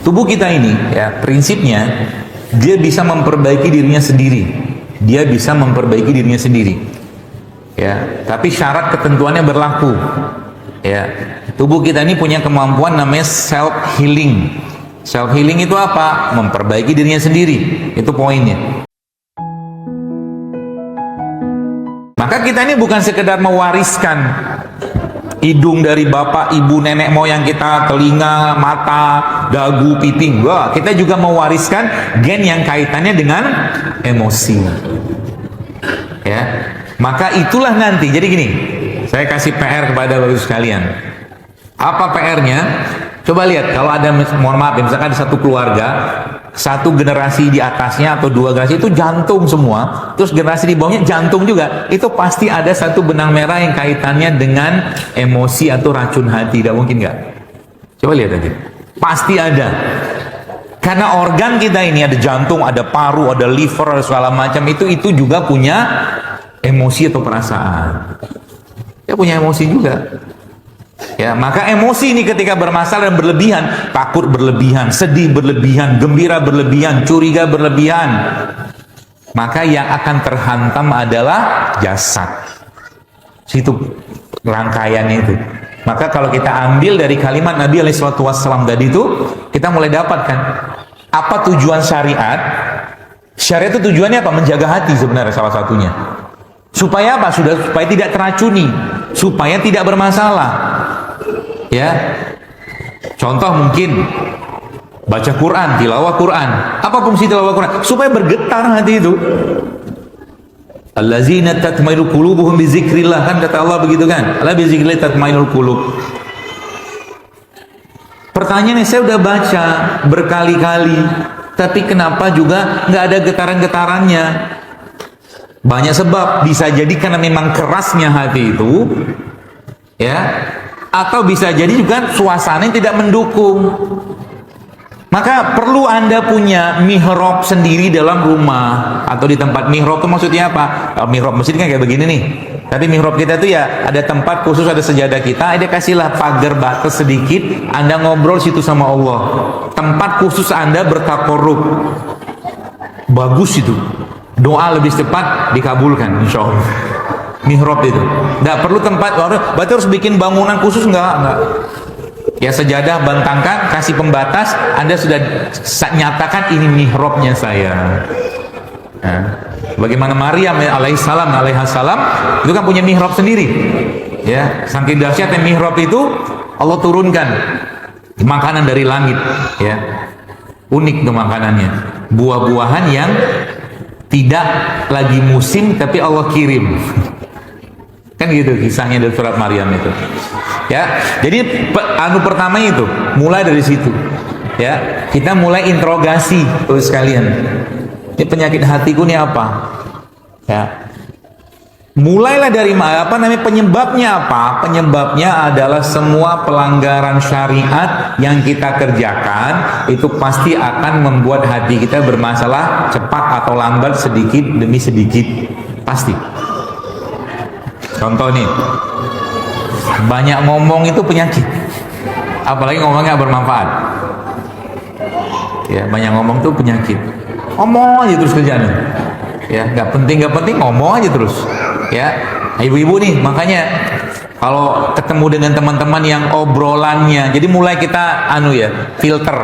tubuh kita ini ya prinsipnya dia bisa memperbaiki dirinya sendiri. Dia bisa memperbaiki dirinya sendiri. Ya, tapi syarat ketentuannya berlaku. Ya, tubuh kita ini punya kemampuan namanya self healing. Self healing itu apa? Memperbaiki dirinya sendiri. Itu poinnya. Maka kita ini bukan sekedar mewariskan hidung dari bapak, ibu, nenek moyang kita, telinga, mata, dagu, pipi. Wah, kita juga mewariskan gen yang kaitannya dengan emosi. Ya, maka itulah nanti. Jadi gini, saya kasih PR kepada bapak sekalian. Apa PR-nya? Coba lihat, kalau ada, mohon maaf ya, misalkan ada satu keluarga, satu generasi di atasnya atau dua generasi itu jantung semua, terus generasi di bawahnya jantung juga, itu pasti ada satu benang merah yang kaitannya dengan emosi atau racun hati. Tidak mungkin nggak? Coba lihat nanti, pasti ada. Karena organ kita ini ada jantung, ada paru, ada liver, ada segala macam, itu juga punya emosi atau perasaan. Ya punya emosi juga. Ya, maka emosi ini ketika bermasalah dan berlebihan, takut berlebihan, sedih berlebihan, gembira berlebihan, curiga berlebihan, maka yang akan terhantam adalah jasad. Situ rangkaiannya itu. Maka kalau kita ambil dari kalimat Nabi SAW tadi itu, kita mulai dapatkan apa tujuan syariat. Syariat itu tujuannya apa? Menjaga hati sebenarnya salah satunya. Supaya apa? Supaya tidak teracuni, supaya tidak bermasalah. Ya, contoh mungkin baca Quran, tilawah Quran. Apa fungsi tilawah Quran? Supaya bergetar hati itu. Allazina tatmainu qulubuhum bi dzikrillah, kan kata Allah begitu kan? Ala bi dzikrillah tatmainul qulub. Pertanyaannya, saya udah baca berkali-kali, tapi kenapa juga nggak ada getaran-getarannya? Banyak sebab, bisa jadi karena memang kerasnya hati itu, ya. Atau bisa jadi juga suasana yang tidak mendukung. Maka perlu Anda punya mihrab sendiri dalam rumah atau di tempat. Mihrab itu maksudnya apa? Mihrab masjid kan kayak begini nih. Tapi mihrab kita itu ya ada tempat khusus, ada sejadah kita, ada kasihlah pagar batas sedikit, Anda ngobrol situ sama Allah. Tempat khusus Anda bertakorup. Bagus itu. Doa lebih cepat dikabulkan insya Allah. Mihrab itu nggak perlu tempat, berarti harus bikin bangunan khusus, enggak. Ya sejadah bentangkan, kasih pembatas, Anda sudah nyatakan ini mihrabnya saya. Nah, bagaimana Maryam alaihissalam itu kan punya mihrab sendiri. Ya, saking dahsyatnya mihrab itu, Allah turunkan makanan dari langit. Ya, unik tuh makanannya, buah-buahan yang tidak lagi musim tapi Allah kirim. Kan gitu kisahnya dari surat Maryam itu. Ya, jadi pertama itu mulai dari situ. Ya, kita mulai interogasi terus sekalian. Ini penyakit hatiku ini apa? Ya. Mulailah dari penyebabnya apa? Penyebabnya adalah semua pelanggaran syariat yang kita kerjakan itu pasti akan membuat hati kita bermasalah cepat atau lambat, sedikit demi sedikit. Pasti. Contoh nih, banyak ngomong itu penyakit, apalagi ngomongnya bermanfaat. Ya, banyak ngomong itu penyakit. Ngomong aja terus kerjaan. Ya, nggak penting ngomong aja terus. Ya, ibu-ibu nih, makanya kalau ketemu dengan teman-teman yang obrolannya, jadi mulai kita filter.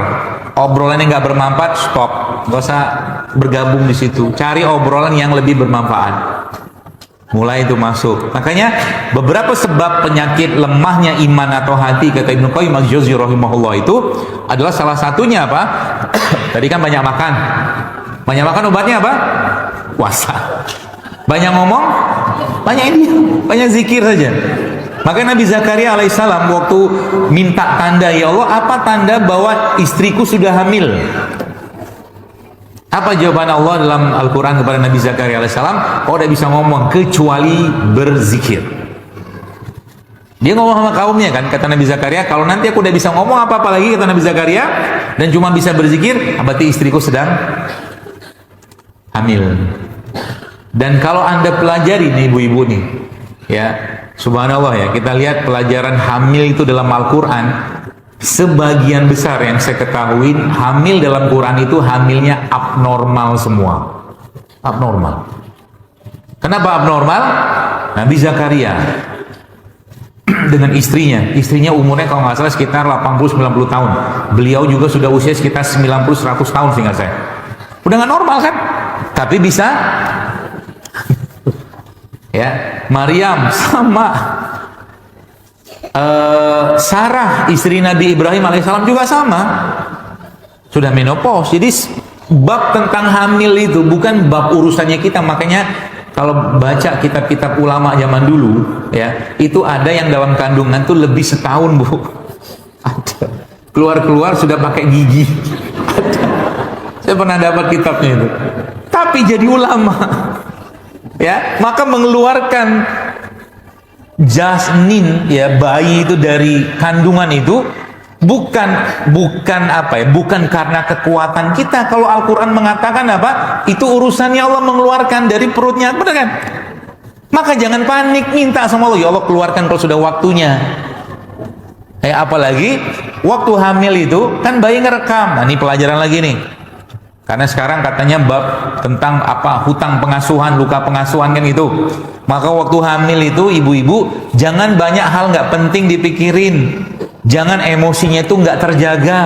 Obrolan yang nggak bermanfaat, stop. Nggak usah bergabung di situ. Cari obrolan yang lebih bermanfaat. Mulai itu masuk. Makanya beberapa sebab penyakit lemahnya iman atau hati, kata Ibnu Qayyim al-Jauziyah rahimahullah, itu adalah salah satunya apa? Tadi kan banyak makan. Banyak makan obatnya apa? Puasa. Banyak ngomong, banyak zikir saja. Maka Nabi Zakaria alaihissalam waktu minta tanda, ya Allah, apa tanda bahwa istriku sudah hamil? Apa jawaban Allah dalam Al-Quran kepada Nabi Zakaria alaihissalam? Kau tidak bisa ngomong kecuali berzikir. Dia ngomong sama kaumnya kan, kata Nabi Zakaria, kalau nanti aku udah bisa ngomong apa-apa lagi, kata Nabi Zakaria, dan cuma bisa berzikir, berarti istriku sedang hamil. Dan kalau Anda pelajari nih ibu-ibu nih, ya subhanallah ya, kita lihat pelajaran hamil itu dalam Al-Quran, sebagian besar yang saya ketahui hamil dalam Quran itu hamilnya abnormal semua. Abnormal. Kenapa abnormal? Nabi Zakaria dengan istrinya umurnya kalau nggak salah sekitar 80-90 tahun. Beliau juga sudah usia sekitar 90-100 tahun seingat saya. Udah nggak normal kan? Tapi bisa. Ya, Maryam sama. Sarah istri Nabi Ibrahim alaihissalam juga sama, sudah menopause. Jadi bab tentang hamil itu bukan bab urusannya kita. Makanya kalau baca kitab-kitab ulama zaman dulu ya, itu ada yang dalam kandungan tuh lebih setahun, Bu. Ada. Keluar-keluar sudah pakai gigi. Ada. Saya pernah dapat kitabnya itu. Tapi jadi ulama. Ya, maka mengeluarkan janin ya, bayi itu dari kandungan itu bukan karena kekuatan kita. Kalau Al-Quran mengatakan apa? Itu urusannya Allah mengeluarkan dari perutnya, benar kan? Maka jangan panik, minta sama Allah, ya Allah keluarkan kalau sudah waktunya. Apalagi waktu hamil itu kan bayi ngerekam. Nah, ini pelajaran lagi nih. Karena sekarang katanya bab tentang hutang pengasuhan, luka pengasuhan kan itu. Maka waktu hamil itu ibu-ibu jangan banyak hal nggak penting dipikirin. Jangan emosinya itu nggak terjaga.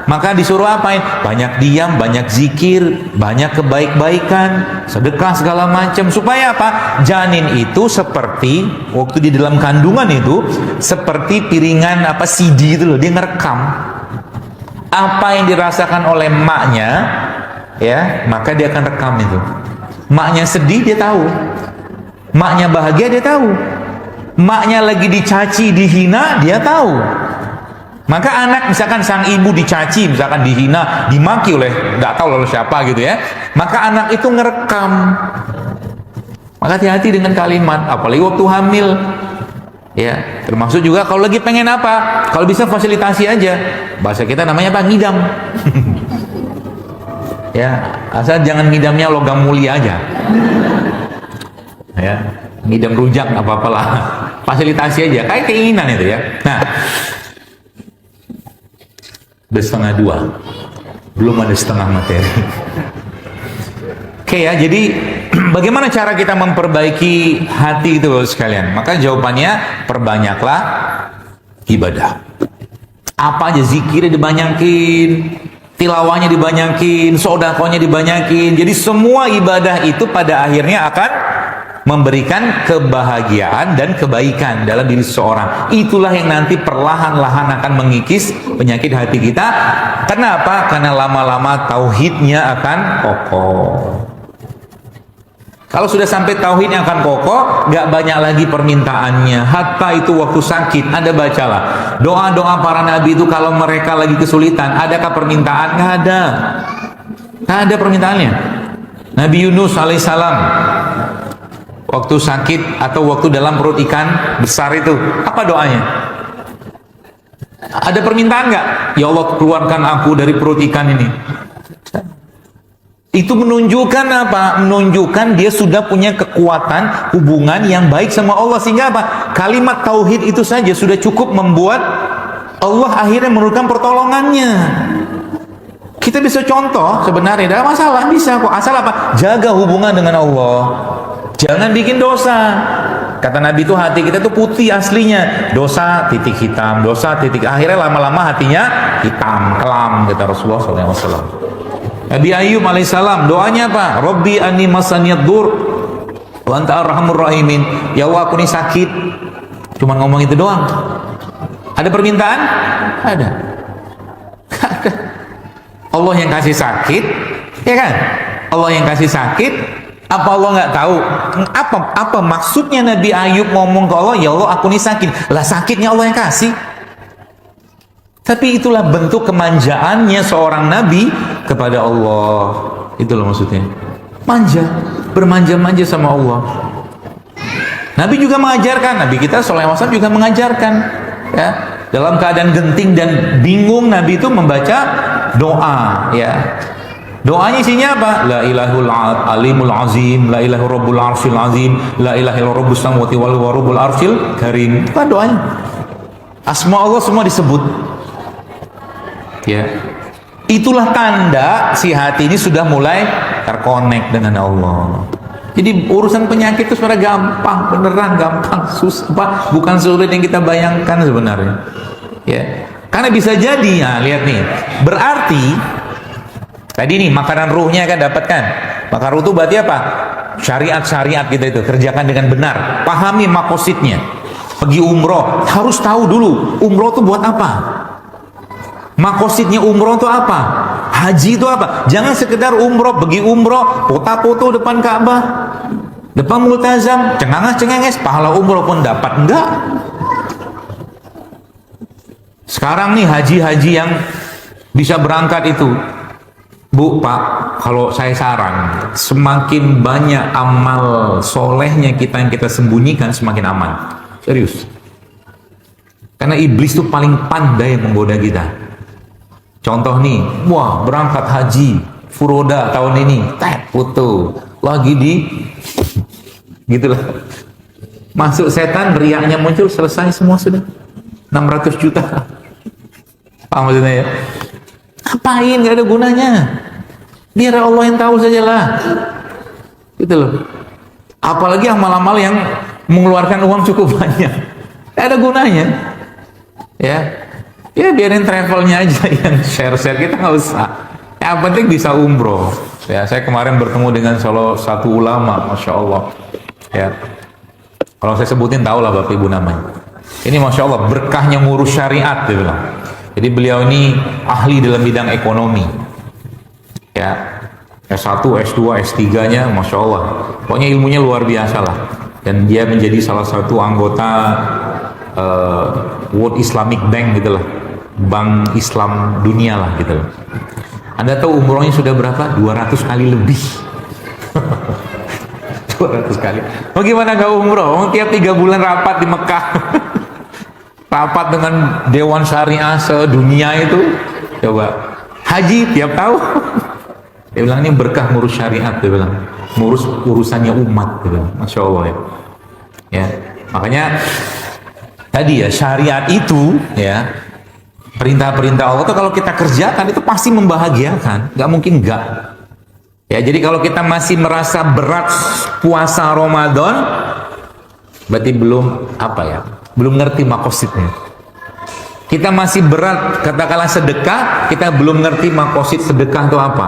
Maka disuruh apain? Banyak diam, banyak zikir, banyak kebaik-baikan, sedekah segala macam. Supaya apa? Janin itu seperti waktu di dalam kandungan itu seperti piringan CD itu loh, dia ngerekam apa yang dirasakan oleh emaknya. Ya, maka dia akan rekam itu. Maknya sedih dia tahu, maknya bahagia dia tahu, maknya lagi dicaci dihina dia tahu. Maka anak misalkan sang ibu dicaci, misalkan dihina, dimaki oleh nggak tahu oleh siapa gitu ya, maka anak itu ngerekam. Maka hati-hati dengan kalimat, apalagi waktu hamil. Ya, termasuk juga kalau lagi pengen apa, kalau bisa fasilitasi aja. Bahasa kita namanya apa? Ngidam. Ya, asal jangan ngidamnya logam mulia aja. Ya, ngidam rujak apa-apalah. Fasilitasi aja, kayak keinginan itu ya. Nah, udah 1:30, belum ada setengah materi. Oke ya, jadi bagaimana cara kita memperbaiki hati itu sekalian? Maka jawabannya perbanyaklah ibadah. Apa aja, zikirnya dibanyakin, tilawahnya dibanyakin, sodakohnya dibanyakin. Jadi semua ibadah itu pada akhirnya akan memberikan kebahagiaan dan kebaikan dalam diri seseorang. Itulah yang nanti perlahan-lahan akan mengikis penyakit hati kita. Kenapa? Karena lama-lama tauhidnya akan kokoh. Kalau sudah sampai tauhidnya akan kokoh, gak banyak lagi permintaannya. Hatta itu waktu sakit, Anda bacalah doa-doa para nabi itu kalau mereka lagi kesulitan, adakah permintaan? Gak ada. Gak ada permintaannya. Nabi Yunus alaihissalam waktu sakit atau waktu dalam perut ikan besar itu, apa doanya? Ada permintaan nggak? Ya Allah, keluarkan aku dari perut ikan ini. Itu menunjukkan apa? Menunjukkan dia sudah punya kekuatan hubungan yang baik sama Allah. Sehingga apa? Kalimat tauhid itu saja sudah cukup membuat Allah akhirnya menurunkan pertolongannya. Kita bisa contoh sebenarnya, tidak masalah, bisa kok. Asal apa? Jaga hubungan dengan Allah. Jangan bikin dosa. Kata Nabi itu hati kita itu putih aslinya, dosa titik hitam, dosa titik, akhirnya lama-lama hatinya hitam, kelam, kata Rasulullah SAW. Nabi Ayub alaihissalam doanya apa? Rabbi anni masaniyad dur wa anta arhamur rahimin. Ya Allah, aku ini sakit. Cuma ngomong itu doang. Ada permintaan? Ada. Allah yang kasih sakit, ya kan? Allah yang kasih sakit. Apa Allah nggak tahu? Apa maksudnya Nabi Ayub ngomong ke Allah, ya Allah aku ini sakit. Lah sakitnya Allah yang kasih. Tapi itulah bentuk kemanjaannya seorang Nabi kepada Allah. Itulah maksudnya. Manja, bermanja-manja sama Allah. Nabi juga mengajarkan, Nabi kita SAW juga mengajarkan, ya, dalam keadaan genting dan bingung Nabi itu membaca doa, ya. Doanya isinya apa? La ilahul alimul azim, la ilahul rabbul arsyil azim, la ilahil rabbus samawati wal rabbul arsyil karim. Itu doanya. Asma Allah semua disebut. Ya, itulah tanda si hati ini sudah mulai terkonek dengan Allah. Jadi urusan penyakit itu sebenarnya gampang, beneran gampang, susah, bukan sulit yang kita bayangkan sebenarnya. Ya, karena bisa jadi, ya lihat nih, berarti tadi nih makanan ruhnya kan dapatkan. Makanan ruh itu berarti apa? Syariat-syariat kita itu kerjakan dengan benar, pahami makosidnya. Pergi umroh harus tahu dulu umroh itu buat apa. Makosidnya umroh itu apa? Haji itu apa? Jangan sekedar umroh, pergi umroh, foto-foto depan Ka'bah, depan multazam, cenganges-cengenges, pahala umroh pun dapat. Enggak. Sekarang nih haji-haji yang bisa berangkat itu, Bu, Pak, kalau saya saran, semakin banyak amal solehnya kita yang kita sembunyikan, semakin aman. Serius. Karena iblis itu paling pandai menggoda kita. Contoh nih, wah berangkat haji furoda tahun ini, foto lagi di gitulah, masuk setan, riaknya muncul, selesai semua sudah 600 juta. Paham maksudnya ya? Ngapain, gak ada gunanya, biar Allah yang tahu sajalah, gitu loh. Apalagi amal-amal yang mengeluarkan uang cukup banyak, gak ada gunanya ya. Ya biarin travelnya aja yang share-share, kita nggak usah. Yang penting bisa umroh. Ya, saya kemarin bertemu dengan salah satu ulama, masya Allah. Ya, kalau saya sebutin tahu lah bapak ibu namanya. Ini masya Allah berkahnya ngurus syariat, dia bilang. Jadi beliau ini ahli dalam bidang ekonomi. Ya, S1, S2, S3-nya, masya Allah. Pokoknya ilmunya luar biasa lah. Dan dia menjadi salah satu anggota World Islamic Bank gitulah. Bank Islam dunia lah gitu. Anda tahu umrohnya sudah berapa? 200 kali lebih. 200 kali. Bagaimana gak umroh? Tiap 3 bulan rapat di Mekah. Rapat dengan Dewan Syariah sedunia itu. Coba. Haji tiap tahun. Dia bilang ini berkah ngurus syariat. Dia bilang ngurus urusannya umat. Dia bilang. Masya Allah ya. Ya. Makanya tadi ya syariat itu ya, perintah-perintah Allah itu kalau kita kerjakan itu pasti membahagiakan, nggak mungkin nggak. Ya, jadi kalau kita masih merasa berat puasa Ramadan, berarti belum apa ya, belum ngerti makosidnya. Kita masih berat, katakanlah sedekah, kita belum ngerti makosid sedekah itu apa.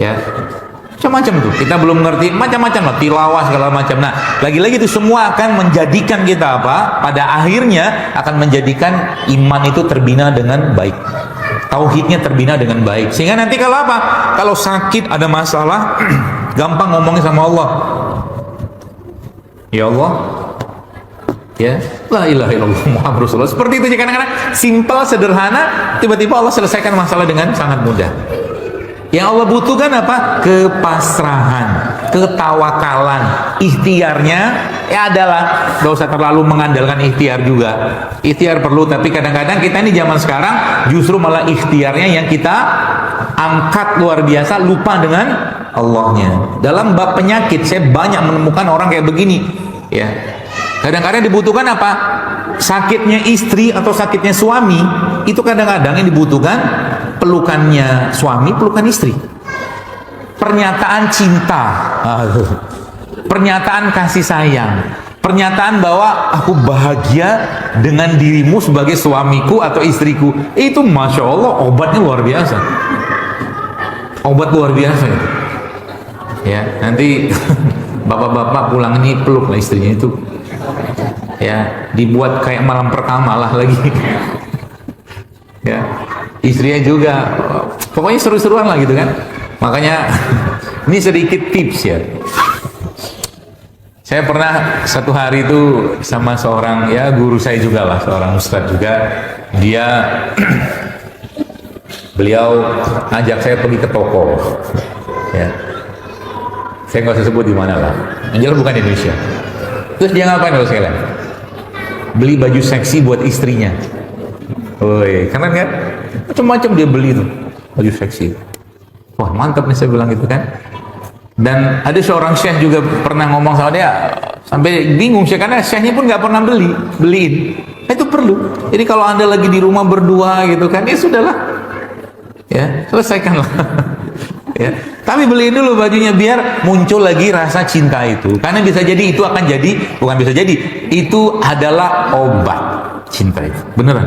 Ya, macam-macam tuh, kita belum ngerti macam-macam lah, tilawah segala macam. Nah, lagi-lagi itu semua akan menjadikan kita apa? Pada akhirnya akan menjadikan iman itu terbina dengan baik, tauhidnya terbina dengan baik. Sehingga nanti kalau apa? Kalau sakit ada masalah, gampang ngomongin sama Allah. Ya Allah, ya, la ilaha illallah Muhammad Rasulullah. Seperti itu aja, kadang-kadang simpel, sederhana, tiba-tiba Allah selesaikan masalah dengan sangat mudah. Yang Allah butuhkan apa? Kepasrahan, ketawakalan, ikhtiarnya ya adalah, gak usah terlalu mengandalkan ikhtiar juga. Ikhtiar perlu, tapi kadang-kadang kita ini zaman sekarang justru malah ikhtiarnya yang kita angkat luar biasa, lupa dengan Allahnya. Dalam bab penyakit saya banyak menemukan orang kayak begini. Ya, kadang-kadang dibutuhkan apa? Sakitnya istri atau sakitnya suami itu kadang-kadang yang dibutuhkan pelukannya suami, pelukan istri, pernyataan cinta, pernyataan kasih sayang, pernyataan bahwa aku bahagia dengan dirimu sebagai suamiku atau istriku. Itu masya Allah obatnya luar biasa, obat luar biasa itu. Ya, nanti bapak-bapak pulang ini peluk lah istrinya itu, ya, dibuat kayak malam pertama lah lagi. Ya, istrinya juga, pokoknya seru-seruan lah gitu kan. Makanya ini sedikit tips ya. Saya pernah satu hari itu sama seorang, ya guru saya juga lah, seorang ustadz juga. Dia beliau ajak saya pergi ke toko. Ya, saya nggak usah sebut di mana lah, yang jelas bukan di Indonesia. Terus dia ngapain kalau sekalian? Beli baju seksi buat istrinya. Woi, keren kan? Macam-macam dia beli tuh baju seksi. Wah mantap nih, saya bilang gitu kan. Dan ada seorang syekh juga pernah ngomong sama dia, sampai bingung syekh, karena syekhnya pun nggak pernah beliin. Itu perlu. Jadi kalau Anda lagi di rumah berdua gitu kan, ya sudahlah, ya selesaikanlah. Ya. Tapi beliin dulu bajunya biar muncul lagi rasa cinta itu. Karena bisa jadi itu akan jadi, bukan bisa jadi, itu adalah obat cinta itu. Beneran.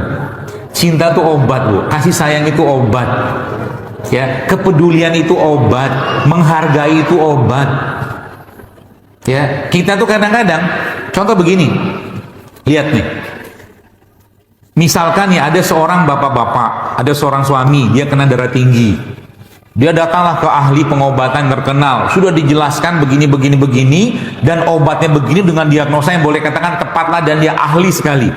Cinta itu obat, Bu. Kasih sayang itu obat. Ya, kepedulian itu obat, menghargai itu obat. Ya, kita tuh kadang-kadang, contoh begini. Lihat nih. Misalkan ya ada seorang bapak-bapak, ada seorang suami, dia kena darah tinggi. Dia datanglah ke ahli pengobatan terkenal, sudah dijelaskan begini, dan obatnya begini dengan diagnosa yang boleh katakan tepatlah dan dia ahli sekali.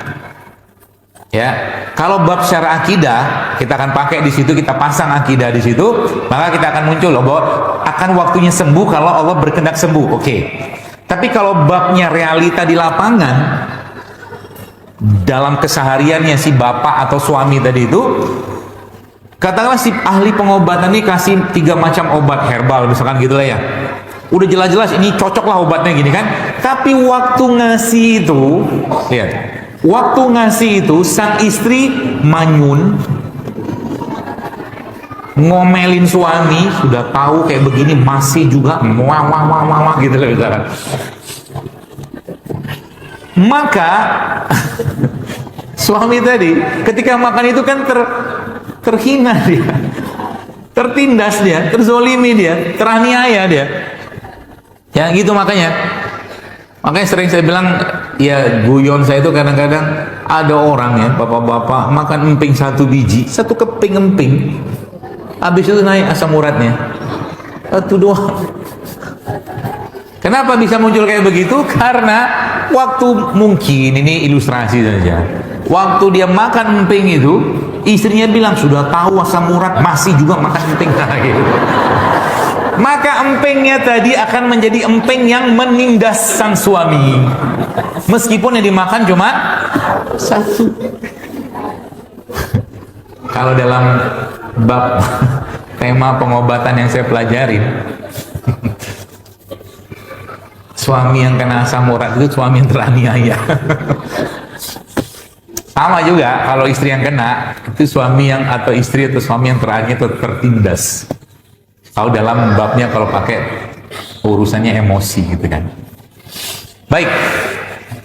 Ya, kalau bab secara akidah kita akan pakai di situ, kita pasang akidah di situ, maka kita akan muncul loh bahwa akan waktunya sembuh kalau Allah berkehendak sembuh. Oke. Tapi kalau babnya realita di lapangan, dalam kesehariannya si bapak atau suami tadi itu, katakanlah si ahli pengobatan ini kasih 3 macam obat herbal misalkan gitu lah ya, udah jelas-jelas ini cocok lah obatnya gini kan, tapi waktu ngasih itu, lihat, waktu ngasih itu sang istri manyun, ngomelin suami, sudah tahu kayak begini masih juga wah gitu lah misalkan. Maka suami tadi ketika makan itu kan terhina dia, tertindas dia, terzolimi dia, teraniaya dia. Ya gitu makanya sering saya bilang, ya guyon saya itu kadang-kadang ada orang ya, bapak-bapak makan emping 1 biji, 1 keping emping, habis itu naik asam uratnya. Itu doang. Kenapa bisa muncul kayak begitu? Karena waktu, mungkin ini ilustrasi saja, waktu dia makan emping itu, istrinya bilang sudah tahu asam urat masih juga makan emping lagi. Maka empingnya tadi akan menjadi emping yang menindas sang suami, meskipun yang dimakan cuma 1. Kalau dalam bab tema pengobatan yang saya pelajarin, suami yang kena asam urat itu suami yang teraniaya. Sama juga kalau istri yang kena, itu suami yang atau istri atau suami yang teraniaya atau tertindas. Kalau dalam babnya kalau pakai urusannya emosi gitu kan. Baik,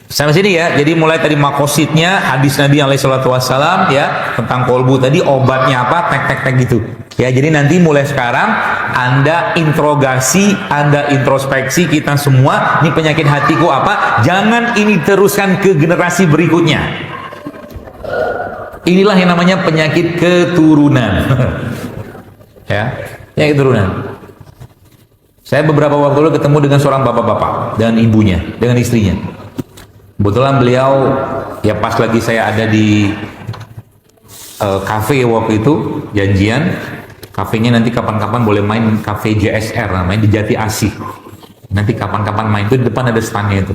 sampai sini ya. Jadi mulai tadi makosidnya hadis Nabi SAW ya tentang kolbu tadi, obatnya apa, tek gitu. Ya, jadi nanti mulai sekarang Anda interogasi, Anda introspeksi kita semua, ini penyakit hatiku apa? Jangan ini teruskan ke generasi berikutnya. Inilah yang namanya penyakit keturunan. Ya, penyakit keturunan. Saya beberapa waktu lalu ketemu dengan seorang bapak-bapak dan ibunya, dengan istrinya. Kebetulan beliau ya pas lagi saya ada di kafe waktu itu, janjian. Kafenya nanti kapan-kapan boleh main, kafe JSR namanya, di Jati Asih. Nanti kapan-kapan main, itu di depan ada standnya itu.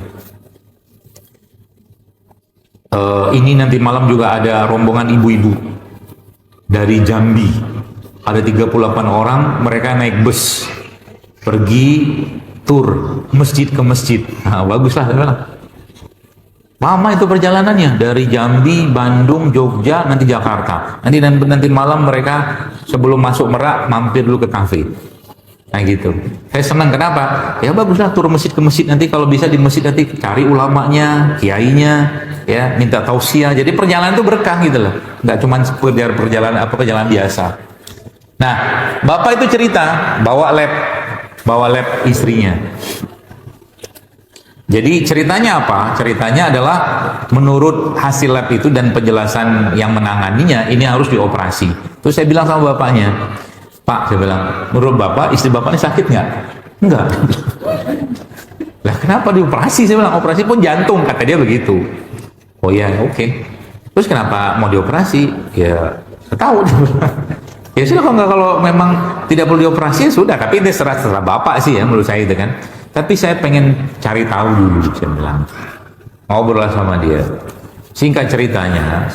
Ini nanti malam juga ada rombongan ibu-ibu dari Jambi. Ada 38 orang, mereka naik bus pergi tur masjid ke masjid. Nah, baguslah saya bilang. Lama itu perjalanannya dari Jambi, Bandung, Jogja, nanti Jakarta. Nanti malam mereka sebelum masuk Merak mampir dulu ke kafe. Nah gitu. Saya senang, kenapa? Ya baguslah tur masjid ke masjid, nanti kalau bisa di masjid nanti cari ulamanya, kiainya, ya minta tausiah. Jadi perjalanan itu berkah gitu loh. Nggak cuma sekedar perjalanan biasa. Nah, bapak itu cerita bawa lab istrinya. Jadi ceritanya apa? Ceritanya adalah menurut hasil lab itu dan penjelasan yang menanganinya, ini harus dioperasi. Terus saya bilang sama bapaknya, Pak, saya bilang, menurut bapak, istri bapak ini sakit nggak? Enggak. Lah kenapa dioperasi? Saya bilang, operasi pun jantung, kata dia begitu. Oh ya, oke. Terus kenapa mau dioperasi? Ya, saya tahu. Ya sudah, kalau memang tidak perlu dioperasi, ya sudah. Tapi ini serah bapak sih ya, menurut saya itu kan. Tapi saya pengen cari tahu dulu, saya bilang. Ngobrol sama dia. Singkat ceritanya,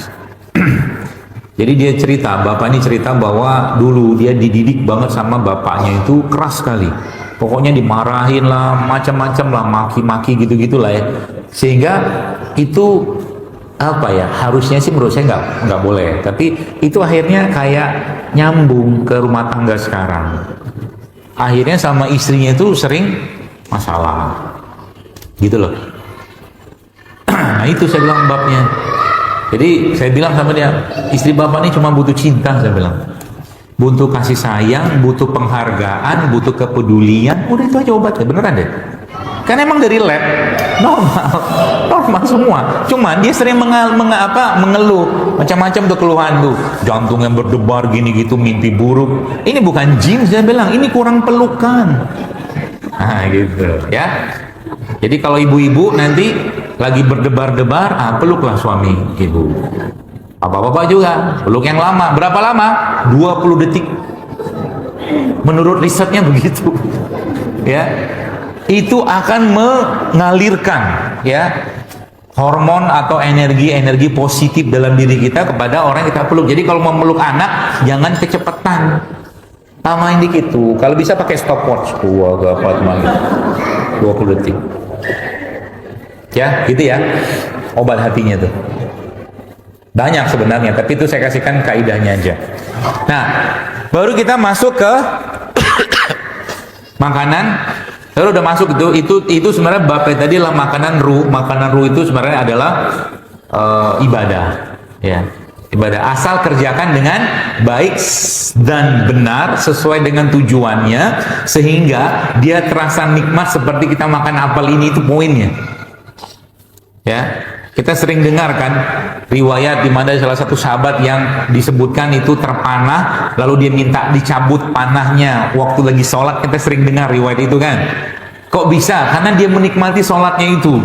jadi dia cerita, bapak ini cerita bahwa dulu dia dididik banget sama bapaknya itu keras sekali. Pokoknya dimarahin lah, macam-macam lah, maki-maki gitu-gitu lah ya. Sehingga itu apa ya, harusnya sih menurut saya nggak boleh, tapi itu akhirnya kayak nyambung ke rumah tangga sekarang. Akhirnya sama istrinya itu sering masalah gitu loh. Nah itu saya bilang babnya. Jadi saya bilang sama dia, istri bapak ini cuma butuh cinta, saya bilang, butuh kasih sayang, butuh penghargaan, butuh kepedulian, udah itu aja obatnya, beneran deh. Kan emang dari lab normal semua. Cuman dia sering mengeluh macam-macam tuh keluhan tuh, jantung yang berdebar gini gitu, mimpi buruk. Ini bukan jin, saya bilang, ini kurang pelukan. Nah gitu ya. Jadi kalau ibu-ibu nanti lagi berdebar-debar, peluklah suami ibu. Bapak-bapak juga peluk yang lama. Berapa lama? 20 detik. Menurut risetnya begitu. Ya. Itu akan mengalirkan ya hormon atau energi positif dalam diri kita kepada orang yang kita peluk. Jadi kalau mau meluk anak jangan kecepatan, tamain dikit tuh, kalau bisa pakai stopwatch tuh, agak apa teman, 20 detik ya, gitu ya, obat hatinya tuh banyak sebenarnya, tapi itu saya kasihkan kaidahnya aja. Nah baru kita masuk ke makanan. Lalu udah masuk itu sebenarnya babnya tadi adalah makanan ruh itu sebenarnya adalah ibadah, ya, ibadah. Asal kerjakan dengan baik dan benar sesuai dengan tujuannya, sehingga dia terasa nikmat seperti kita makan apel ini, itu poinnya. Ya, kita sering dengar kan riwayat di mana salah satu sahabat yang disebutkan itu terpanah, lalu dia minta dicabut panahnya waktu lagi sholat. Kita sering dengar riwayat itu kan. Kok bisa? Karena dia menikmati sholatnya itu.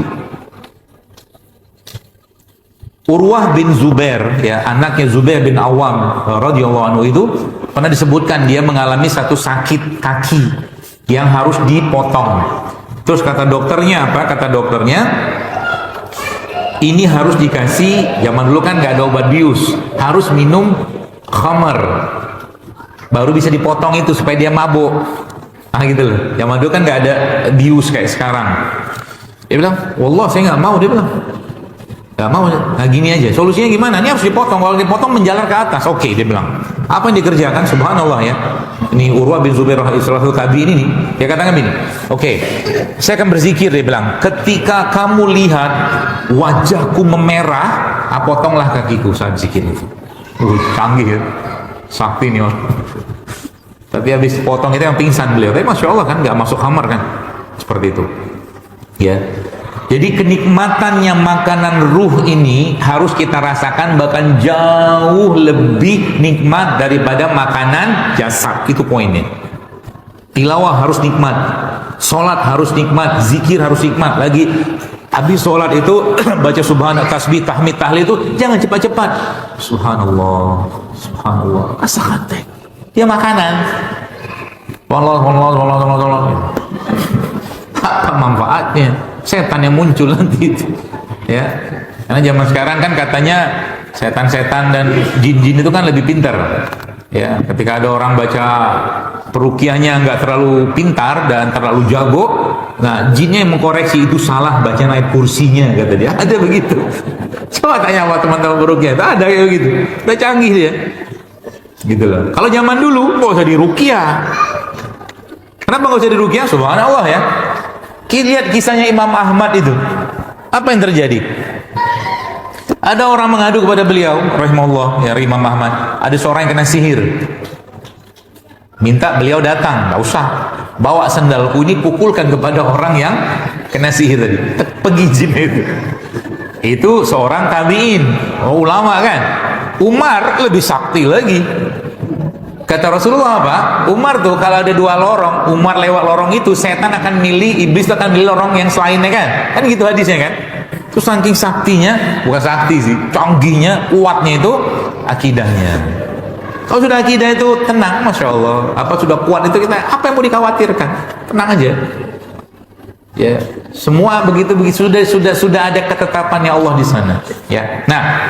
Urwah bin Zubair, ya, anaknya Zubair bin Awam radhiyallahu anhu, itu pernah disebutkan dia mengalami satu sakit kaki yang harus dipotong. Terus kata dokternya apa? Kata dokternya, ini harus dikasih, zaman dulu kan nggak ada obat bius, harus minum khamar baru bisa dipotong itu supaya dia mabuk. Ah gitu loh, zaman dulu kan nggak ada bius kayak sekarang. Dia bilang, wallah saya nggak mau, dia bilang nggak mau. Nah gini aja, solusinya gimana? Ini harus dipotong, kalau dipotong menjalar ke atas. Oke, dia bilang. Apa yang dikerjakan? Subhanallah ya, ini Urwah bin Zubair salah satu tabi ini nih, dia katakan begini, oke, saya akan berzikir, dia bilang, ketika kamu lihat wajahku memerah, potonglah kakiku saat zikir itu. Canggih ya, sakti nih orang. Tapi habis potong itu yang pingsan beliau. Tapi masya Allah kan nggak masuk kamar kan, seperti itu ya. Jadi kenikmatannya makanan ruh ini harus kita rasakan, bahkan jauh lebih nikmat daripada makanan jasad. Itu poinnya. Tilawah harus nikmat, sholat harus nikmat, zikir harus nikmat. Lagi habis sholat itu baca subhanallah, tasbih, tahmid, tahlil itu jangan cepat-cepat. Subhanallah, subhanallah, rasakan teh. Dia makanan. Wallah. Apa manfaatnya? Setan yang muncul nanti itu, ya. Karena zaman sekarang kan katanya setan-setan dan jin-jin itu kan lebih pintar, ya. Ketika ada orang baca perukiahnya nggak terlalu pintar dan terlalu jago, nah jinnya yang mengkoreksi, itu salah baca ayat kursinya, kata dia. Ada begitu. Coba tanya sama teman-teman perukiah, ada kayak begitu. Udah canggih dia, gitu loh. Kalau zaman dulu nggak usah dirukiah. Kenapa nggak usah dirukiah? Subhanallah ya. Lihat kisahnya Imam Ahmad itu. Apa yang terjadi? Ada orang mengadu kepada beliau, rahimahullah, ya Imam Ahmad. Ada seorang yang kena sihir. Minta beliau datang, nggak usah. Bawa sendalku ini, pukulkan kepada orang yang kena sihir tadi. Pergi jin itu. Itu seorang tabi'in, ulama kan. Umar lebih sakti lagi. Kata Rasulullah apa? Umar tuh kalau ada dua lorong, Umar lewat lorong itu, setan akan milih, iblis akan milih lorong yang selainnya kan? Kan gitu hadisnya kan? Terus saking saktinya, bukan sakti sih, canggihnya, kuatnya itu akidahnya. Kalau sudah akidah itu tenang, masya Allah. Apa sudah kuat itu, kita apa yang mau dikhawatirkan? Tenang aja. Ya, semua begitu sudah ada ketetapannya Allah di sana. Ya, nah,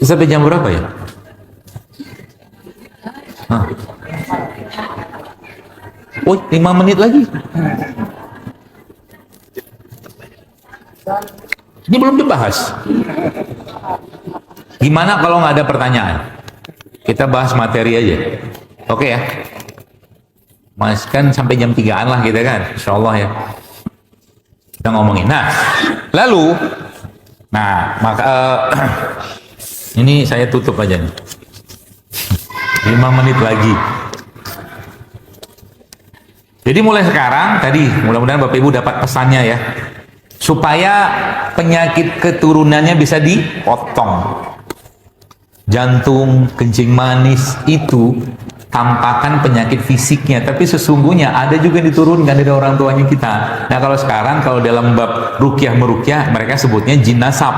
sampai jam berapa ya? Oh, 5 menit lagi. Ini belum dibahas. Gimana kalau nggak ada pertanyaan? Kita bahas materi aja. Oke ya? Mas kan sampai jam 3-an lah kita kan, insya Allah ya. Kita ngomongin. Nah, lalu, ini saya tutup aja nih. 5 menit lagi. Jadi mulai sekarang, tadi mudah-mudahan Bapak Ibu dapat pesannya ya, supaya penyakit keturunannya bisa dipotong. Jantung, kencing manis itu tampakan penyakit fisiknya, tapi sesungguhnya ada juga yang diturunkan dari orang tuanya kita. Nah kalau sekarang, kalau dalam bab rukyah merukyah, mereka sebutnya jin nasab.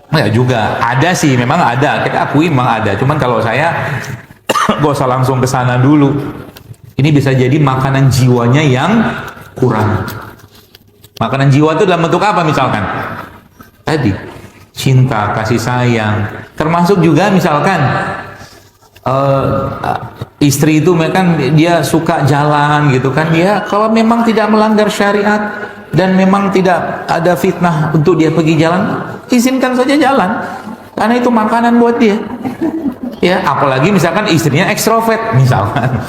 Ya juga, ada sih, memang ada, kita akui memang ada. Cuman kalau saya gak usah langsung ke sana dulu. Ini bisa jadi makanan jiwanya yang kurang. Makanan jiwa itu dalam bentuk apa misalkan? Tadi, cinta, kasih sayang. Termasuk juga misalkan istri itu kan dia suka jalan gitu kan, dia kalau memang tidak melanggar syariat dan memang tidak ada fitnah untuk dia pergi jalan, izinkan saja jalan, karena itu makanan buat dia ya. Apalagi misalkan istrinya ekstrovert misalkan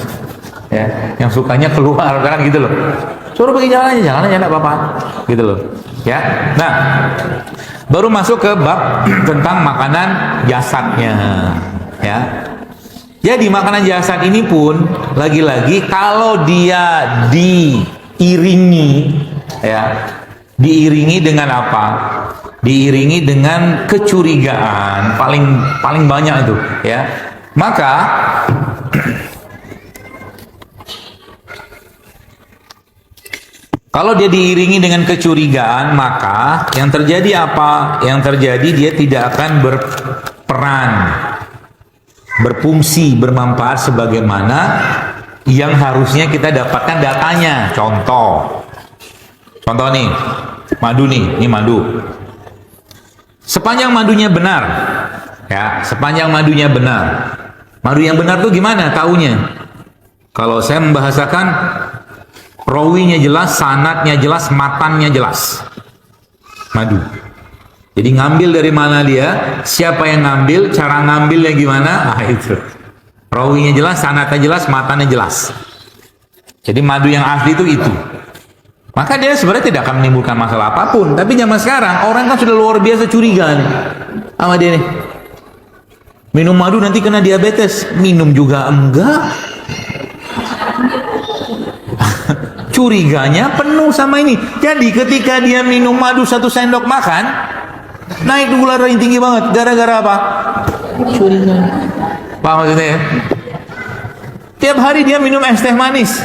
ya, yang sukanya keluar kan gitu loh, suruh pergi jalan aja enggak apa-apa gitu loh ya. Nah, baru masuk ke bab tentang makanan jasadnya ya. Jadi makanan jasad ini pun lagi-lagi kalau dia diiringi ya, diiringi dengan apa? Diiringi dengan kecurigaan, paling banyak itu ya. Maka kalau dia diiringi dengan kecurigaan, maka yang terjadi apa? Yang terjadi dia tidak akan berperan, berfungsi, bermanfaat sebagaimana yang harusnya kita dapatkan datanya. Contoh nih, madu nih, ini madu. Sepanjang madunya benar, ya, sepanjang madunya benar. Madu yang benar tuh gimana taunya? Kalau saya membahasakan, rawinya jelas, sanadnya jelas, matannya jelas. Madu. Jadi ngambil dari mana dia, siapa yang ngambil, cara ngambilnya gimana, itu. Rawinya jelas, sanadnya jelas, matannya jelas. Jadi madu yang asli itu. Maka dia sebenarnya tidak akan menimbulkan masalah apapun. Tapi zaman sekarang, orang kan sudah luar biasa curiga nih sama dia nih. Minum madu nanti kena diabetes, minum juga enggak. Curiganya penuh sama ini. Jadi ketika dia minum madu 1 sendok makan, naik gula darah tinggi banget. Gara-gara apa? Curiga. Paham maksudnya ya? Tiap hari dia minum es teh manis.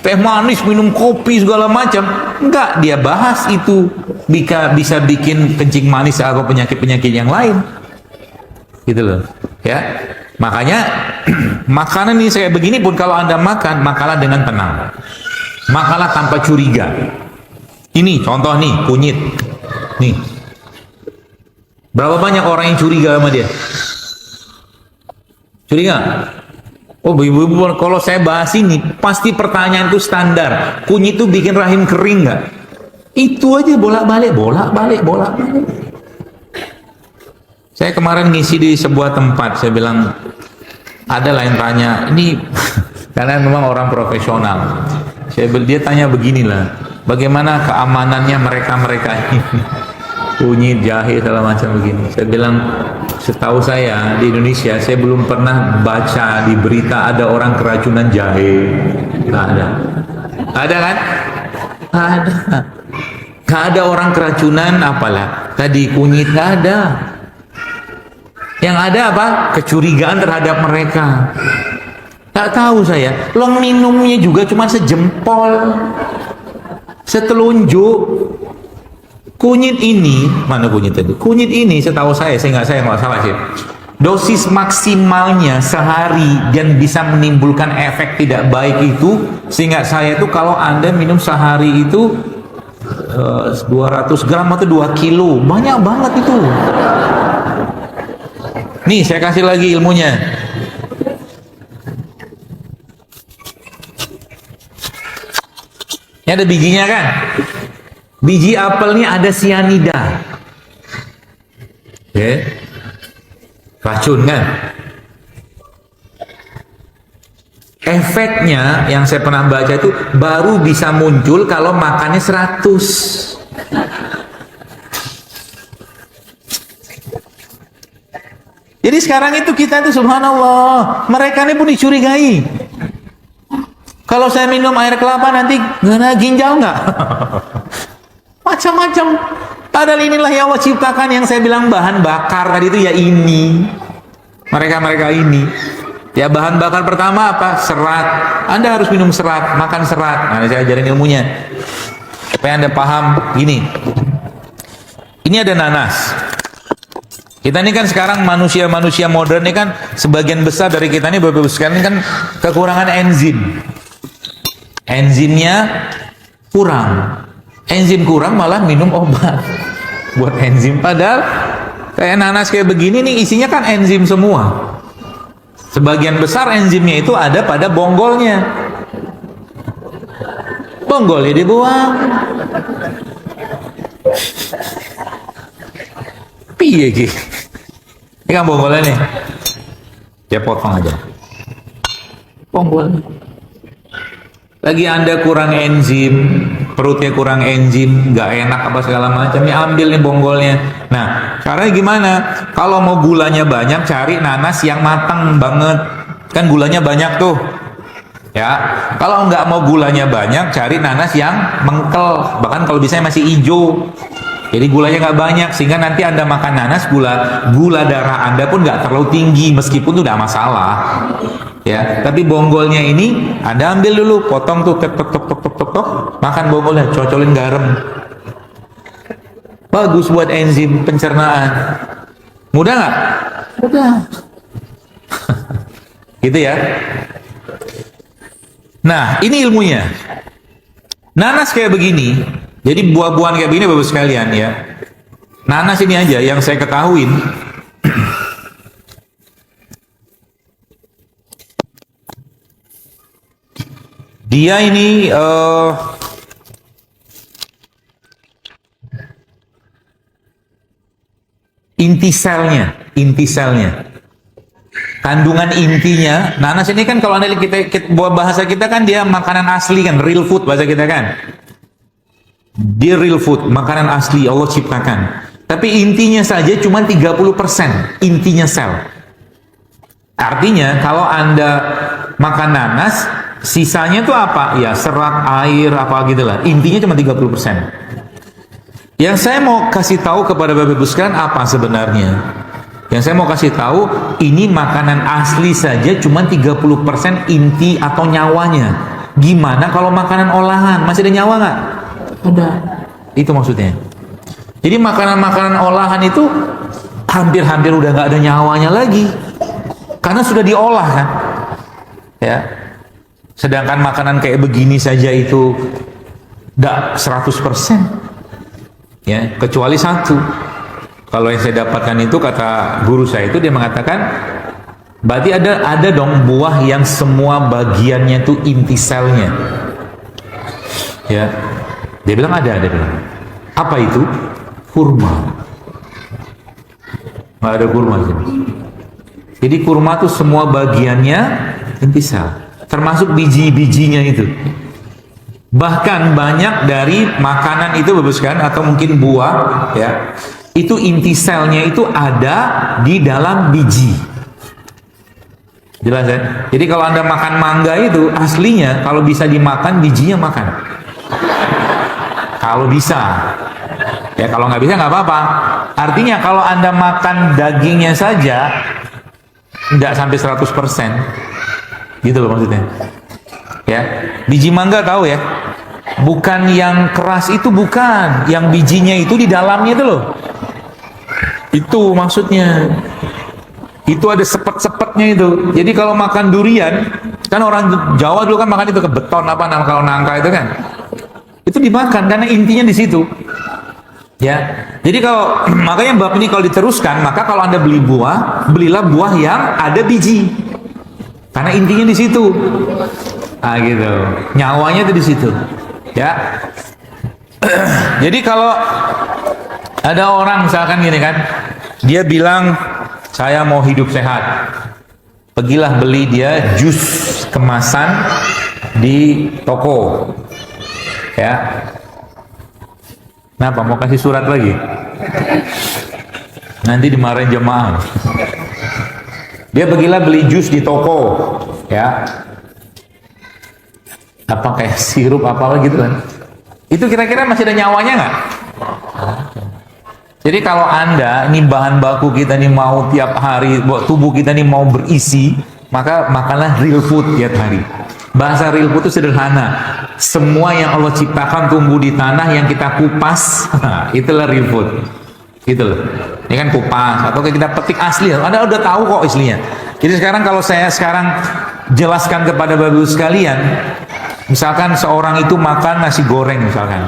Teh manis, minum kopi segala macam. Enggak, dia bahas itu bisa bikin kencing manis atau penyakit-penyakit yang lain. Gitu loh. Ya. Makanya makanan ini kayak begini pun kalau Anda makan, makalah dengan tenang. Makalah tanpa curiga. Ini contoh nih, kunyit. Nih. Berapa banyak orang yang curiga sama dia? Curiga? Oh, ibu-ibu, kalau saya bahas ini, pasti pertanyaan itu standar. Kunyit itu bikin rahim kering nggak? Itu aja bolak-balik. Saya kemarin ngisi di sebuah tempat, saya bilang, ada lain tanya, ini karena memang orang profesional. Dia tanya beginilah, bagaimana keamanannya mereka ini, kunyit, jahe, segala macam begini. Saya bilang, setahu saya di Indonesia, saya belum pernah baca di berita ada orang keracunan jahe. Nggak ada. Ada kan? Ada. Nggak ada orang keracunan apalah. Tadi kunyit nggak ada. Yang ada apa? Kecurigaan terhadap mereka. Tak tahu saya. Lo minumnya juga cuma sejempol, setelunjuk. Kunyit ini, mana kunyit tadi? Kunyit ini setahu saya nggak salah sih. Dosis maksimalnya sehari dan bisa menimbulkan efek tidak baik itu, sehingga saya itu kalau Anda minum sehari itu 200 gram atau 2 kilo, banyak banget itu. Nih, saya kasih lagi ilmunya. Ini ada bijinya kan? Biji apel ini ada sianida. Oke. Racun kan? Efeknya yang saya pernah baca itu baru bisa muncul kalau makannya 100. Jadi sekarang itu kita itu subhanallah, mereka ini pun dicurigai. Kalau saya minum air kelapa nanti kena ginjal nggak? Macam-macam. Padahal inilah yang Allah ciptakan, yang saya bilang bahan bakar tadi itu ya ini. Mereka-mereka ini. Ya bahan bakar pertama apa? Serat. Anda harus minum serat, makan serat. Nah, saya ajarin ilmunya. Supaya Anda paham gini. Ini ada nanas. Kita ini kan sekarang manusia-manusia modern ini kan sebagian besar dari kita ini Bapak-Ibu sekalian ini kan kekurangan enzim. Enzimnya kurang. Enzim kurang malah minum obat buat enzim. Padahal kayak nanas kayak begini nih isinya kan enzim semua. Sebagian besar enzimnya itu ada pada bonggolnya. Bonggolnya dibuang. Piye ki? Ini kan bonggolnya nih. Dia potong aja. Bonggolnya. Lagi Anda kurang enzim, perutnya kurang enzim, nggak enak apa segala macam, ya ambil nih bonggolnya. Nah, caranya gimana? Kalau mau gulanya banyak, cari nanas yang matang banget. Kan gulanya banyak tuh. Ya, kalau nggak mau gulanya banyak, cari nanas yang mengkel. Bahkan kalau bisa masih hijau. Jadi gulanya nggak banyak, sehingga nanti Anda makan nanas, gula darah Anda pun nggak terlalu tinggi, meskipun itu udah masalah. Ya, tapi bonggolnya ini Anda ambil dulu, potong tuh, tok, makan bonggolnya, cocolin garam. Bagus buat enzim pencernaan. Mudah nggak? Mudah. Gitu ya. Nah, ini ilmunya. Nanas kayak begini, jadi buah-buahan kayak begini Bapak sekalian ya. Nanas ini aja yang saya ketahuin. Dia ini inti selnya. Kandungan intinya, nanas ini kan kalau Anda kita buat bahasa kita kan dia makanan asli kan, real food bahasa kita kan. Dia real food, makanan asli Allah ciptakan. Tapi intinya saja cuma 30% intinya sel. Artinya kalau Anda makan nanas, sisanya itu apa? Ya serat, air, apa gitulah. Intinya cuma 30%. Yang saya mau kasih tahu kepada Bapak-Ibu sekalian apa sebenarnya? Yang saya mau kasih tahu, ini makanan asli saja cuma 30% inti atau nyawanya. Gimana kalau makanan olahan? Masih ada nyawa nggak? Ada. Itu maksudnya. Jadi makanan-makanan olahan itu hampir-hampir udah nggak ada nyawanya lagi. Karena sudah diolah kan. Ya. Sedangkan makanan kayak begini saja itu tidak 100%. Ya, kecuali satu. Kalau yang saya dapatkan itu kata guru saya itu dia mengatakan berarti ada dong buah yang semua bagiannya itu inti selnya. Ya. Dia bilang ada bilang. Apa itu? Kurma. Nggak ada kurma di sini. Jadi kurma itu semua bagiannya inti sel, termasuk biji-bijinya itu. Bahkan banyak dari makanan itu Bapak sekalian atau mungkin buah ya, itu inti selnya itu ada di dalam biji. Jelas ya? Jadi kalau Anda makan mangga itu aslinya kalau bisa dimakan bijinya makan. Kalau bisa. Ya kalau nggak bisa nggak apa-apa. Artinya kalau Anda makan dagingnya saja nggak sampai 100%. Gitu loh maksudnya. Ya, biji mangga tahu ya? Bukan yang keras itu, bukan, yang bijinya itu di dalamnya itu loh. Itu maksudnya. Itu ada sepet-sepetnya itu. Jadi kalau makan durian, kan orang Jawa dulu kan makan itu ke beton apa kalau nangka itu kan. Itu dimakan karena intinya di situ. Ya. Jadi kalau makanya bab ini kalau diteruskan, maka kalau Anda beli buah, belilah buah yang ada biji. Karena intinya di situ. Ah gitu. Nyawanya itu di situ. Ya. Jadi kalau ada orang misalkan gini kan, dia bilang saya mau hidup sehat, pergilah beli dia jus kemasan di toko, ya. Kenapa mau kasih surat lagi? Nanti dimarahin jemaah. Dia pergilah beli jus di toko, ya. Apa kayak sirup apa gitu kan? Itu kira-kira masih ada nyawanya nggak? Jadi kalau Anda, ini bahan baku kita nih mau tiap hari, tubuh kita nih mau berisi, maka makanlah real food tiap hari. Bahasa real food itu sederhana. Semua yang Allah ciptakan tumbuh di tanah yang kita kupas, itulah real food. Gitu loh. Ini kan kupas, atau kita petik asli. Anda udah tahu kok aslinya. Jadi sekarang kalau saya sekarang jelaskan kepada Bapak Ibu sekalian, misalkan seorang itu makan nasi goreng misalkan.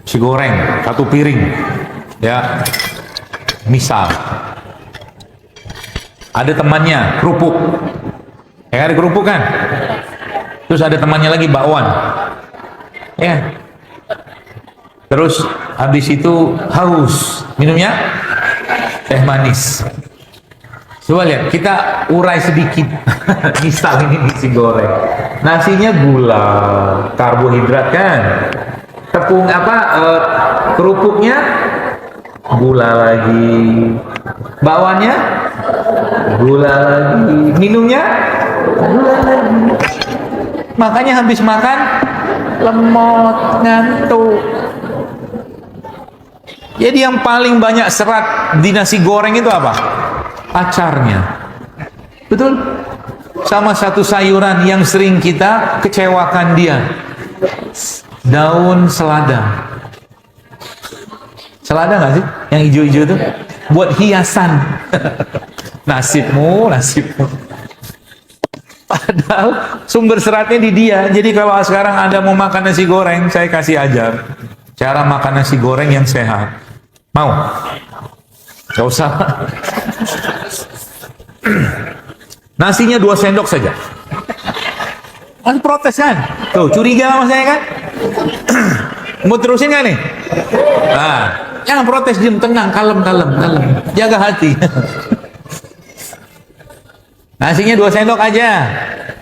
Nasi goreng, satu piring. Ya. Misal. Ada temannya, kerupuk. Ya ada kerupuk kan? Terus ada temannya lagi bakwan. Ya. Terus habis itu haus. Minumnya teh manis. Coba lihat, kita urai sedikit. Misal ini nasi goreng. Nasinya gula, karbohidrat kan. Tepung apa? Kerupuknya gula lagi. Bakwannya gula lagi. Minumnya gula lagi. Makanya habis makan lemot, ngantuk. Jadi yang paling banyak serat di nasi goreng itu apa? Acarnya. Betul? Sama satu sayuran yang sering kita kecewakan dia. Daun selada. Selada nggak sih? Yang hijau-hijau itu? Buat hiasan. Nasibmu. Padahal sumber seratnya di dia. Jadi kalau sekarang Anda mau makan nasi goreng, saya kasih ajar cara makan nasi goreng yang sehat. Mau? Gak usah. Nasinya 2 sendok saja. Masih protes kan? Tuh, curiga sama saya kan? Mau terusin gak nih? Nah, jangan protes, diam, tenang, kalem. Jaga hati. Nasinya 2 sendok aja.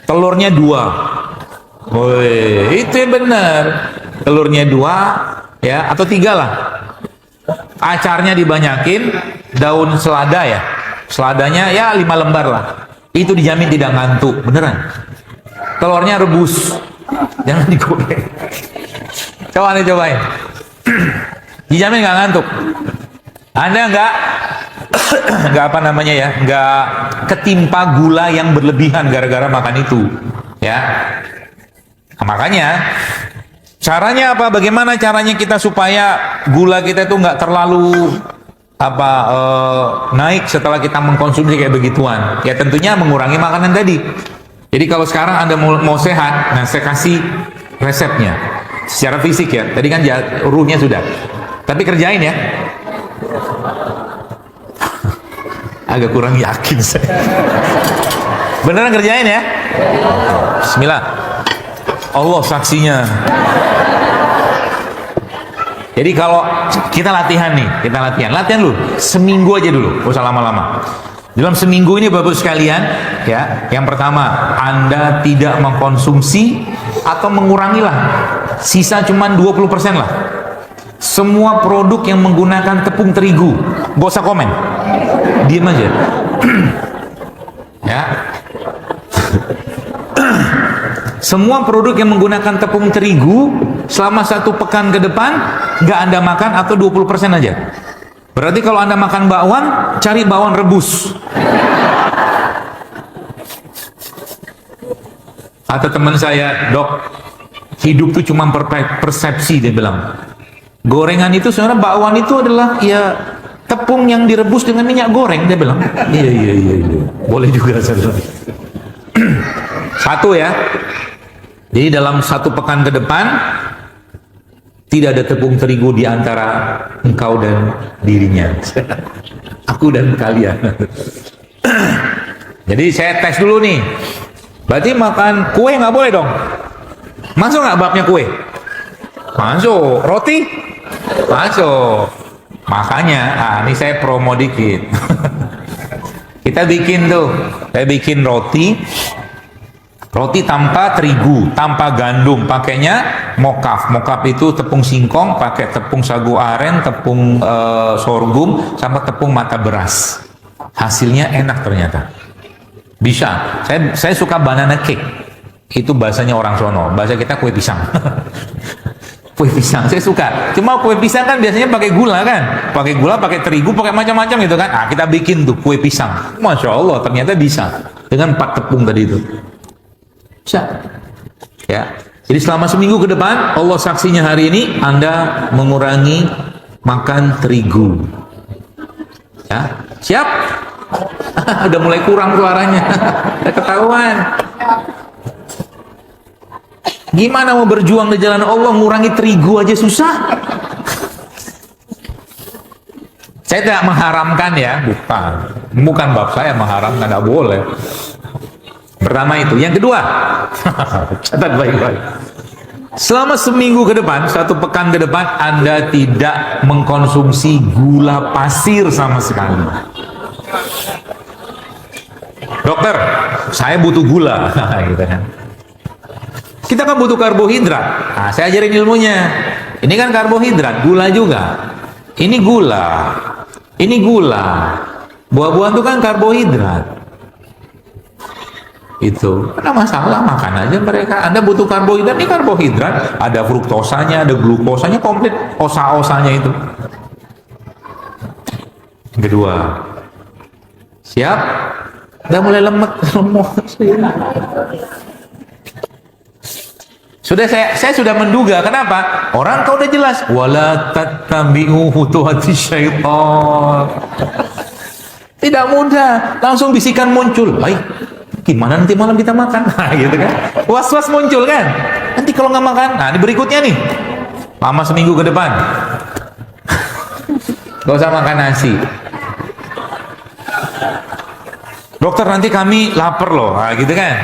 Telurnya 2. Woi, itu yang benar. Telurnya 2, ya, atau 3 lah. Acarnya dibanyakin, daun selada ya. Seladanya ya 5 lembar lah. Itu dijamin tidak ngantuk, beneran. Telurnya rebus, jangan digoreng. Coba nih cobain. Dijamin nggak ngantuk. Anda nggak apa namanya ya, nggak ketimpa gula yang berlebihan gara-gara makan itu, ya. Nah, makanya caranya apa? Bagaimana caranya kita supaya gula kita itu nggak terlalu naik setelah kita mengkonsumsi kayak begituan? Ya tentunya mengurangi makanan tadi. Jadi kalau sekarang Anda mau sehat, nah saya kasih resepnya secara fisik ya. Tadi kan ruhnya sudah. Tapi kerjain ya. Agak kurang yakin saya. Beneran kerjain ya. Bismillah. Allah saksinya. Jadi kalau kita latihan nih, latihan dulu, seminggu aja dulu, gak usah lama-lama. Dalam seminggu ini Bapak sekalian, ya, yang pertama, Anda tidak mengkonsumsi atau mengurangilah, sisa cuma 20% lah. Semua produk yang menggunakan tepung terigu, gak usah komen, diam aja. Ya. Semua produk yang menggunakan tepung terigu selama 1 pekan ke depan nggak Anda makan atau 20% aja. Berarti kalau Anda makan bakwan, cari bakwan rebus. Kata teman saya, dok, hidup itu cuma persepsi, dia bilang. Gorengan itu sebenarnya, bakwan itu adalah ya tepung yang direbus dengan minyak goreng, dia bilang. Iya. Boleh juga. Satu ya. Jadi dalam 1 pekan ke depan tidak ada tepung terigu di antara engkau dan dirinya. Aku dan kalian. Jadi saya tes dulu nih. Berarti makan kue nggak boleh dong? Masuk nggak babnya kue? Masuk. Roti? Masuk. Makanya, ini saya promo dikit. Kita bikin tuh, saya bikin roti tanpa terigu, tanpa gandum, pakainya mokaf. Mokaf itu tepung singkong, pakai tepung sagu aren, tepung sorghum, sama tepung mata beras. Hasilnya enak ternyata. Bisa. Saya suka banana cake. Itu bahasanya orang sono. Bahasa kita kue pisang. Kue pisang, saya suka. Cuma kue pisang kan biasanya pakai gula kan, pakai gula, pakai terigu, pakai macam-macam gitu kan. Kita bikin tuh kue pisang. Masya Allah, ternyata bisa dengan 4 tepung tadi itu. Bisa. Ya. Jadi selama seminggu ke depan, Allah saksinya hari ini Anda mengurangi makan terigu. Ya, siap? Udah mulai kurang suaranya. Udah ketahuan. Gimana mau berjuang di jalan Allah, ngurangi terigu aja susah. Saya tidak mengharamkan ya, bukan bab saya mengharamkan, tidak boleh. Pertama itu. Yang kedua, catat baik-baik. Selama seminggu ke depan, 1 pekan ke depan, Anda tidak mengkonsumsi gula pasir sama sekali. Dokter, saya butuh gula, gitu kan. Kita kan butuh karbohidrat. Saya ajarin ilmunya. Ini kan karbohidrat, gula juga. Ini gula. Ini gula. Buah-buahan itu kan karbohidrat. Itu. Ada masalah, makan aja mereka. Anda butuh karbohidrat, ini karbohidrat. Ada fruktosanya, ada glukosanya, komplit osa-osanya itu. Kedua. Siap? Udah mulai lemet. Saya sudah menduga. Kenapa? Orang kau udah jelas. Wala tattabi'u khutuwati syaitan. Tidak mudah. Langsung bisikan muncul. Baik, gimana nanti malam kita makan? Gitu kan. Was-was muncul kan. Nanti kalau nggak makan. Ini berikutnya nih. Lama seminggu ke depan. Gak usah makan nasi. Dokter, nanti kami lapar loh. Gitu kan.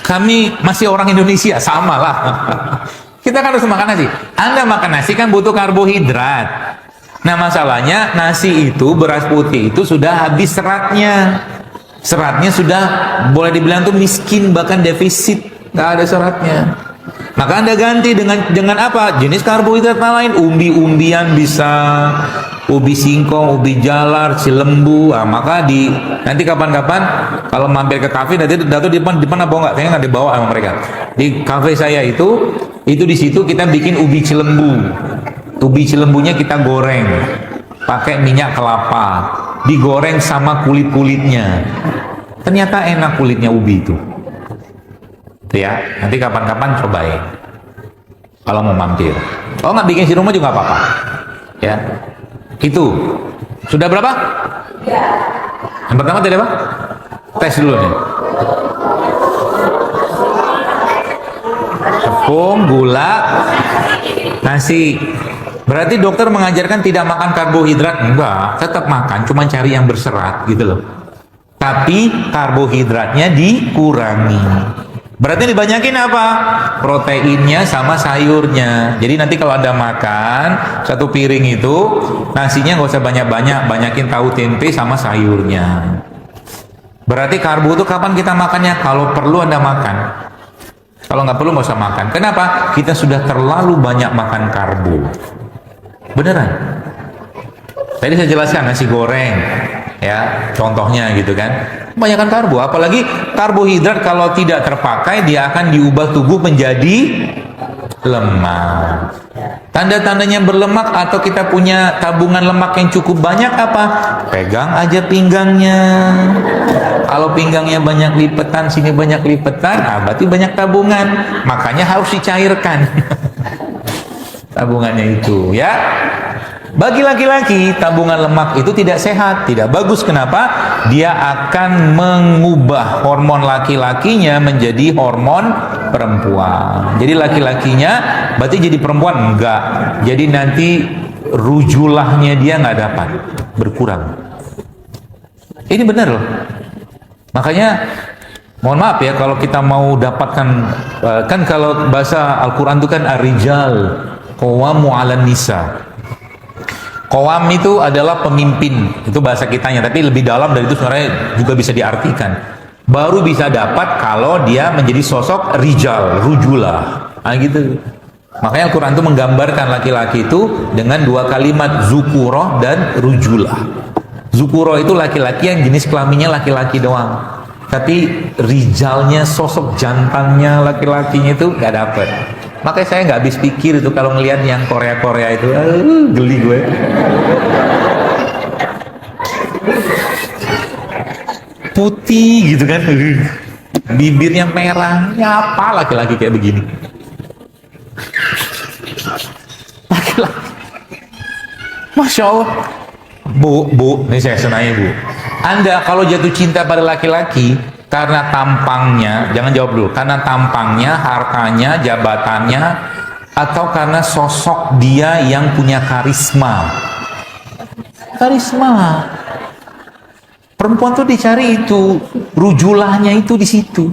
Kami masih orang Indonesia, sama lah. Kita kan harus makan nasi. Anda makan nasi kan butuh karbohidrat. Nah masalahnya nasi itu, beras putih itu sudah habis seratnya. Seratnya sudah boleh dibilang tuh miskin, bahkan defisit, nggak ada seratnya. Maka Anda ganti dengan apa? Jenis karbohidrat lain, umbi-umbian bisa, ubi singkong, ubi jalar, cilembu. Maka nanti kapan-kapan kalau mampir ke kafe, nanti Dato di depan apa enggak? Kayaknya nggak dibawa sama mereka. Di kafe saya itu di situ kita bikin ubi cilembu. Ubi cilembunya kita goreng, pakai minyak kelapa, digoreng sama kulit-kulitnya. Ternyata enak kulitnya ubi itu. Ya, nanti kapan-kapan cobain kalau mau mampir. Kalau nggak bikin di rumah juga apa-apa. Ya, itu sudah berapa? Yang pertama tadi apa? Tes dulu nih. Tepung, gula, nasi. Berarti dokter mengajarkan tidak makan karbohidrat? Enggak, tetap makan, cuma cari yang berserat gitu loh. Tapi karbohidratnya dikurangi. Berarti dibanyakin apa? Proteinnya sama sayurnya. Jadi nanti kalau Anda makan 1 piring itu, nasinya nggak usah banyak-banyak, banyakin tahu tempe sama sayurnya. Berarti karbo itu kapan kita makannya? Kalau perlu Anda makan. Kalau nggak perlu nggak usah makan. Kenapa? Kita sudah terlalu banyak makan karbo. Beneran. Tadi saya jelaskan nasi goreng, ya contohnya gitu kan. Kebanyakan karbo, apalagi karbohidrat kalau tidak terpakai dia akan diubah tubuh menjadi lemak. Tanda-tandanya berlemak atau kita punya tabungan lemak yang cukup banyak apa? Pegang aja pinggangnya. Kalau pinggangnya banyak lipetan, sini banyak lipetan, berarti banyak tabungan. Makanya harus dicairkan tabungannya itu, ya. Bagi laki-laki, tabungan lemak itu tidak sehat, tidak bagus. Kenapa? Dia akan mengubah hormon laki-lakinya menjadi hormon perempuan. Jadi laki-lakinya berarti jadi perempuan? Enggak. Jadi nanti rujulahnya dia nggak dapat, berkurang. Ini benar loh. Makanya mohon maaf ya kalau kita mau dapatkan, kan kalau bahasa Al-Quran itu kan ar-rijal qawamu 'alan nisa. Qawam itu adalah pemimpin, itu bahasa kitanya, tapi lebih dalam dari itu sebenarnya juga bisa diartikan. Baru bisa dapat kalau dia menjadi sosok rijal, rujulah. Nah gitu. Makanya Al-Quran itu menggambarkan laki-laki itu dengan dua kalimat, zukuroh dan rujulah. Zukuroh itu laki-laki yang jenis kelaminnya laki-laki doang. Tapi rijalnya, sosok jantannya laki-lakinya itu nggak dapet. Makanya saya nggak habis pikir itu kalau ngelihat yang Korea-Korea itu, geli gue. Putih gitu kan, bibirnya merah, ya apa laki-laki kayak begini? Laki-laki, Masya Allah. Bu, ini saya nanya Bu, Anda kalau jatuh cinta pada laki-laki karena tampangnya, jangan jawab dulu, karena tampangnya, hartanya, jabatannya, atau karena sosok dia yang punya karisma? Karisma. Perempuan tuh dicari itu, rujulahnya itu di situ.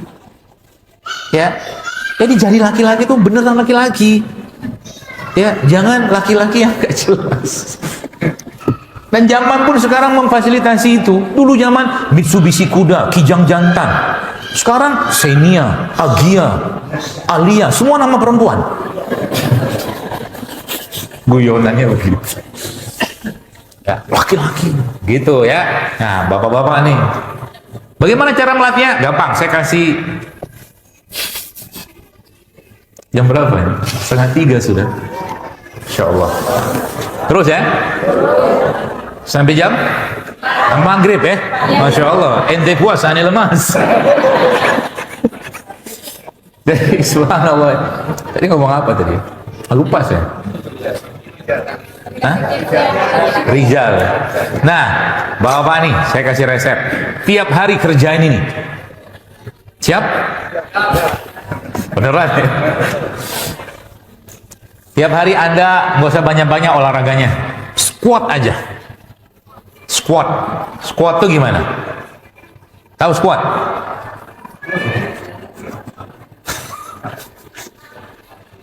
Ya, jadi jadi laki-laki itu beneran laki-laki. Ya, jangan laki-laki yang gak jelas. Dan zaman pun sekarang memfasilitasi itu. Dulu zaman Mitsubishi Kuda, Kijang Jantan. Sekarang Xenia, Agia, Alia, semua nama perempuan. Guyonannya begitu. Ya, laki-laki gitu ya. Nah, bapak-bapak nih, bagaimana cara melatihnya? Gampang, saya kasih. Jam berapa ya? 2:30 sudah. Insya Allah. Terus ya, sampai jam maghrib ya. Masya Allah, ente puasa nih lemas. Jadi subhanallah. Tadi ngomong apa tadi? Lupa saya. Hah? Rijal. Nah, bapak nih, saya kasih resep. Tiap hari kerjain ini. Siap? Beneran ya? Tiap hari Anda nggak usah banyak-banyak olahraganya. Squat aja. Squat. Squat tuh gimana? Tahu squat?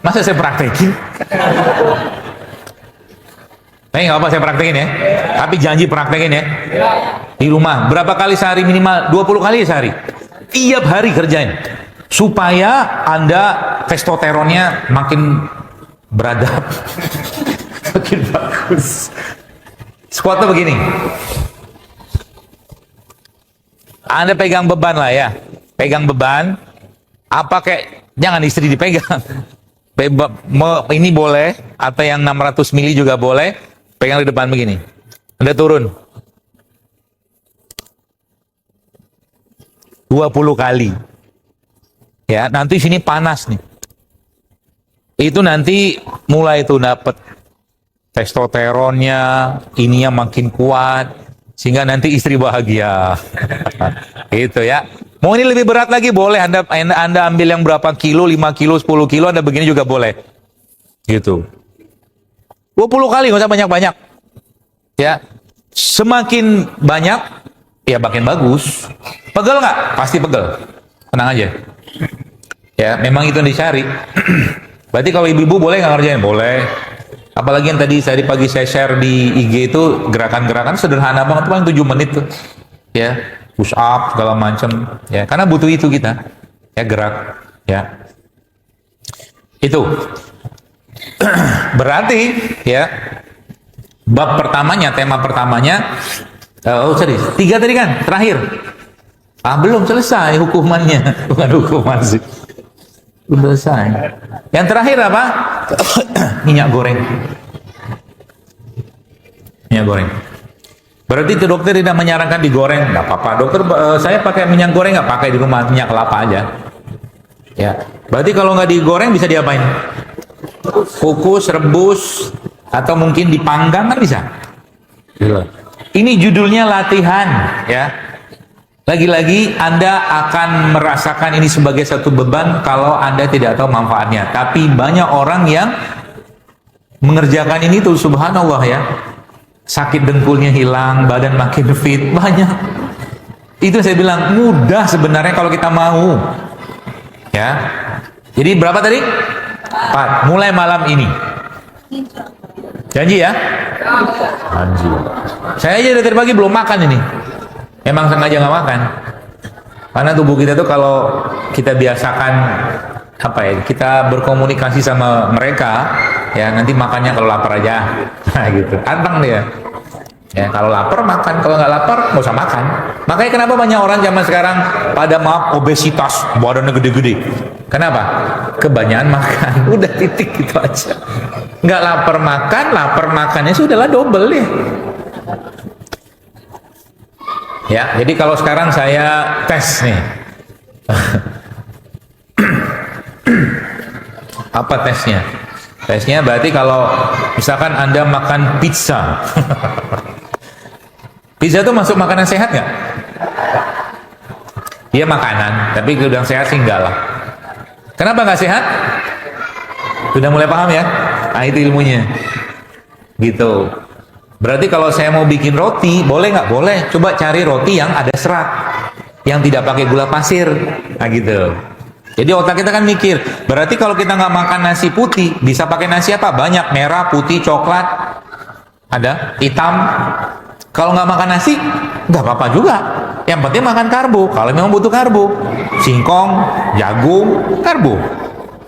Masa saya praktekin? Nggak apa saya praktekin ya. Tapi janji praktekin ya. Di rumah. Berapa kali sehari minimal? 20 kali sehari. Tiap hari kerjain. Supaya Anda testosteronnya makin beradab. Makin bagus. Squat tuh begini. Anda pegang beban lah ya. Pegang beban. Apa kayak, jangan istri dipegang. Ini boleh, atau yang 600 mili juga boleh. Pegang di depan begini. Anda turun 20 kali. Ya, nanti sini panas nih. Itu nanti mulai tuh dapat testosteronnya, ininya makin kuat, sehingga nanti istri bahagia. Gitu ya. Mau ini lebih berat lagi boleh, Anda ambil yang berapa kilo, 5 kilo, 10 kilo, Anda begini juga boleh. Gitu. 20 kali, nggak usah banyak-banyak. Ya, semakin banyak, ya makin bagus. Pegel nggak? Pasti pegel. Tenang aja. Ya, memang itu yang dicari. Berarti kalau ibu-ibu boleh nggak ngerjain? Boleh. Apalagi yang tadi pagi saya share di IG itu gerakan-gerakan sederhana banget, paling 7 menit tuh. Ya, push up segala macam. Ya, karena butuh itu kita. Ya, gerak. Ya. Itu. Berarti ya bab pertamanya, tema pertamanya, sorry, 3 tadi kan, terakhir. Belum selesai hukumannya, bukan hukuman sih. Belum selesai. Yang terakhir apa? Minyak goreng. Minyak goreng. Berarti itu dokter tidak menyarankan digoreng, nggak apa-apa. Dokter, saya pakai minyak goreng nggak, pakai di rumah minyak kelapa aja. Ya. Berarti kalau nggak digoreng bisa diapain? Kukus, rebus, atau mungkin dipanggang kan bisa. Ini judulnya latihan, ya. Lagi-lagi Anda akan merasakan ini sebagai satu beban kalau Anda tidak tahu manfaatnya. Tapi banyak orang yang mengerjakan ini tuh subhanallah ya. Sakit dengkulnya hilang, badan makin fit, banyak. Itu saya bilang mudah sebenarnya kalau kita mau. Ya. Jadi berapa tadi? 4. Mulai malam ini. Janji ya? Janji. Saya aja dari tadi pagi belum makan ini. Emang sengaja nggak makan. Karena tubuh kita tuh kalau kita biasakan apa ya, kita berkomunikasi sama mereka, ya nanti makannya kalau lapar aja, nah gitu. Anteng dia. Ya kalau lapar makan, kalau nggak lapar nggak usah makan. Makanya kenapa banyak orang zaman sekarang pada maaf obesitas, badannya gede-gede. Kenapa? Kebanyakan makan. Udah titik gitu aja. Nggak lapar makan, lapar makannya sudahlah double ya. Ya, jadi kalau sekarang saya tes nih. Apa tesnya? Tesnya berarti kalau misalkan Anda makan pizza. Pizza itu masuk makanan sehat nggak? Dia makanan, tapi kalau bilang sehat sih enggak lah. Kenapa nggak sehat? Sudah mulai paham ya? Nah itu ilmunya. Gitu. Berarti kalau saya mau bikin roti, boleh nggak? Boleh. Coba cari roti yang ada serat, yang tidak pakai gula pasir. Nah gitu. Jadi otak kita kan mikir, berarti kalau kita nggak makan nasi putih, bisa pakai nasi apa? Banyak, merah, putih, coklat, ada, hitam. Kalau nggak makan nasi, nggak apa-apa juga. Yang penting makan karbo, kalau memang butuh karbo. Singkong, jagung, karbo.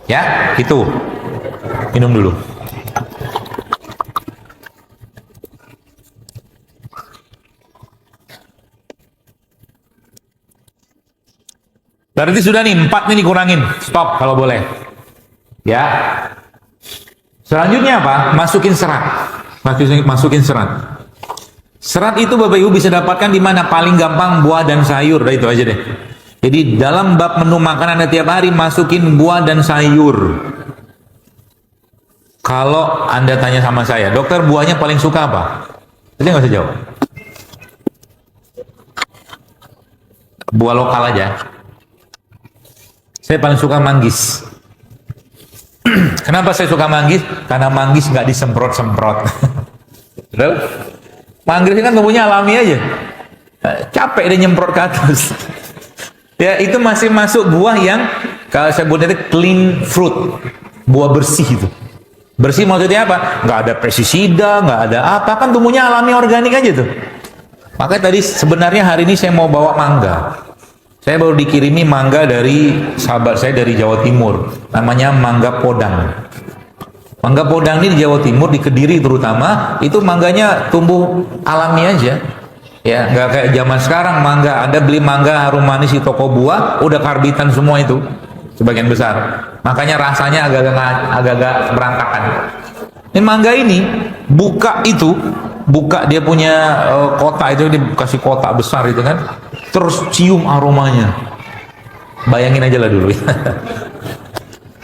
Ya, gitu. Minum dulu. Berarti sudah nih, 4 nih dikurangin. Stop kalau boleh. Ya. Selanjutnya apa? Masukin serat. Masukin serat. Serat itu Bapak Ibu bisa dapatkan di mana? Paling gampang buah dan sayur. Udah itu aja deh. Jadi dalam bab menu makanan Anda tiap hari masukin buah dan sayur. Kalau Anda tanya sama saya, dokter buahnya paling suka apa? Saya nggak usah jawab. Buah lokal aja. Saya paling suka manggis. Kenapa saya suka manggis? Karena manggis nggak disemprot-semprot. Betul? Manggis kan tumbuhnya alami aja. Capek dia nyemprot ke atas. Ya itu masih masuk buah yang kalau saya sebutnya itu clean fruit, buah bersih itu. Bersih maksudnya apa? Nggak ada pestisida, nggak ada apa, kan tumbuhnya alami organik aja tuh. Makanya tadi sebenarnya hari ini saya mau bawa mangga. Saya baru dikirimi mangga dari sahabat saya dari Jawa Timur, namanya mangga podang. Mangga podang ini di Jawa Timur, di Kediri terutama, itu mangganya tumbuh alami aja. Ya, nggak kayak zaman sekarang mangga. Anda beli mangga harum manis di toko buah, udah karbitan semua itu, sebagian besar. Makanya rasanya agak-agak berantakan. Ini mangga ini buka dia punya kotak itu, dikasih kotak besar itu kan, terus cium aromanya. Bayangin aja lah dulu.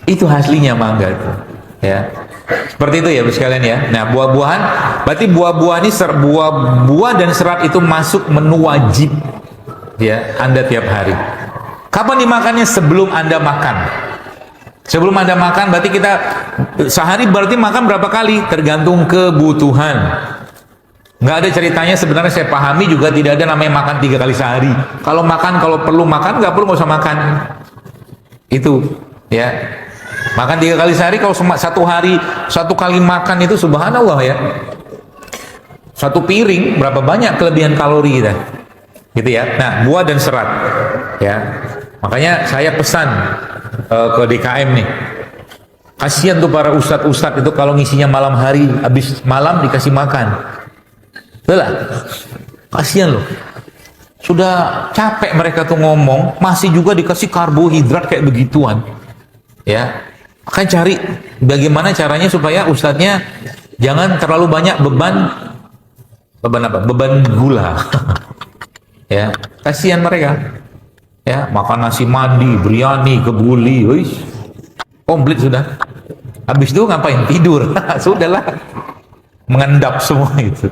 Itu aslinya mangga itu. Ya, seperti itu ya sekalian ya. Nah buah-buahan, berarti buah-buah ini buah dan serat itu masuk menu wajib ya Anda tiap hari. Kapan dimakannya? Sebelum Anda makan. Sebelum Anda makan berarti kita sehari berarti makan berapa kali? Tergantung kebutuhan. Nggak ada ceritanya sebenarnya saya pahami juga tidak ada namanya makan 3 kali sehari. Kalau makan, kalau perlu makan, nggak perlu nggak usah makan. Itu ya. Makan 3 kali sehari, kalau satu hari 1 kali makan itu subhanallah ya. 1 piring berapa banyak kelebihan kalori kita. Gitu ya. Nah, buah dan serat. Ya. Makanya saya pesan ke DKM nih. Kasihan tuh para ustadz-ustadz itu kalau ngisinya malam hari, habis malam dikasih makan. Betul lah. Kasihan loh. Sudah capek mereka tuh ngomong, masih juga dikasih karbohidrat kayak begituan. Ya. Akan cari bagaimana caranya supaya ustadznya jangan terlalu banyak beban apa? Beban gula. Ya, kasihan mereka. Ya, makan nasi mandi, biryani, kebuli, wis. Komplit sudah. Habis itu ngapain? Tidur. Sudahlah. Mengendap semua itu.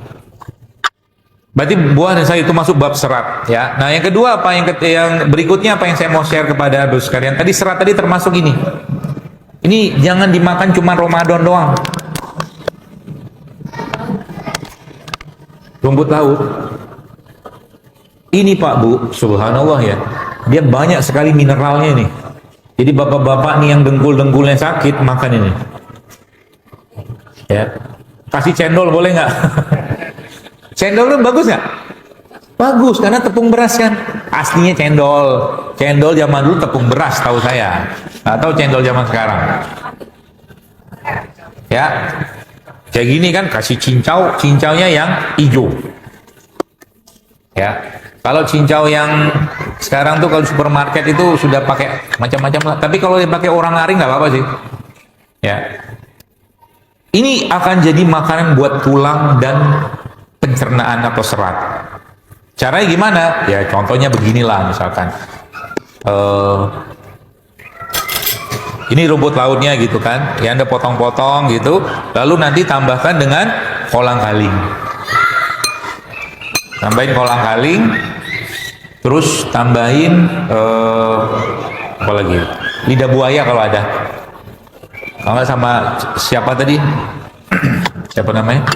Berarti buah dan sayur itu masuk bab serat, ya. Nah, yang kedua apa? Yang berikutnya apa yang saya mau share kepada Anda sekalian? Tadi serat tadi termasuk ini. Ini jangan dimakan cuma Ramadan doang. Rumput laut. Ini Pak Bu, subhanallah ya. Dia banyak sekali mineralnya nih. Jadi bapak-bapak nih yang dengkul-dengkulnya sakit makan ini. Ya, kasih cendol boleh nggak? Cendol tuh bagus nggak? Bagus, karena tepung beras kan. Aslinya cendol. Cendol zaman dulu tepung beras tahu saya. Nggak tahu cendol zaman sekarang. Ya, kayak gini kan kasih cincau, cincaunya yang hijau. Ya, kalau cincau yang sekarang tuh kalau supermarket itu sudah pakai macam-macam lah. Tapi kalau dipakai orang aring nggak apa-apa sih. Ya, ini akan jadi makanan buat tulang dan pencernaan atau serat. Caranya gimana? Ya contohnya beginilah misalkan. Ini rumput lautnya gitu kan. Ya Anda potong-potong gitu. Lalu nanti tambahkan dengan kolang-kaling. Tambahin kolang-kaling. Terus tambahin apa lagi? Lidah buaya kalau ada. Kalau nggak sama siapa tadi? Siapa namanya?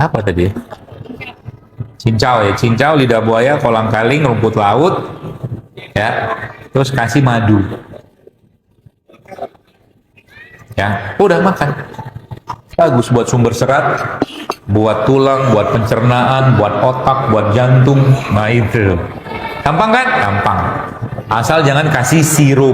Apa tadi? Cincau ya, cincau, lidah buaya, kolang-kaling, rumput laut, ya. Terus kasih madu, ya. Udah makan. Bagus buat sumber serat, buat tulang, buat pencernaan, buat otak, buat jantung. Nah itu. Gampang kan? Gampang. Asal jangan kasih sirup.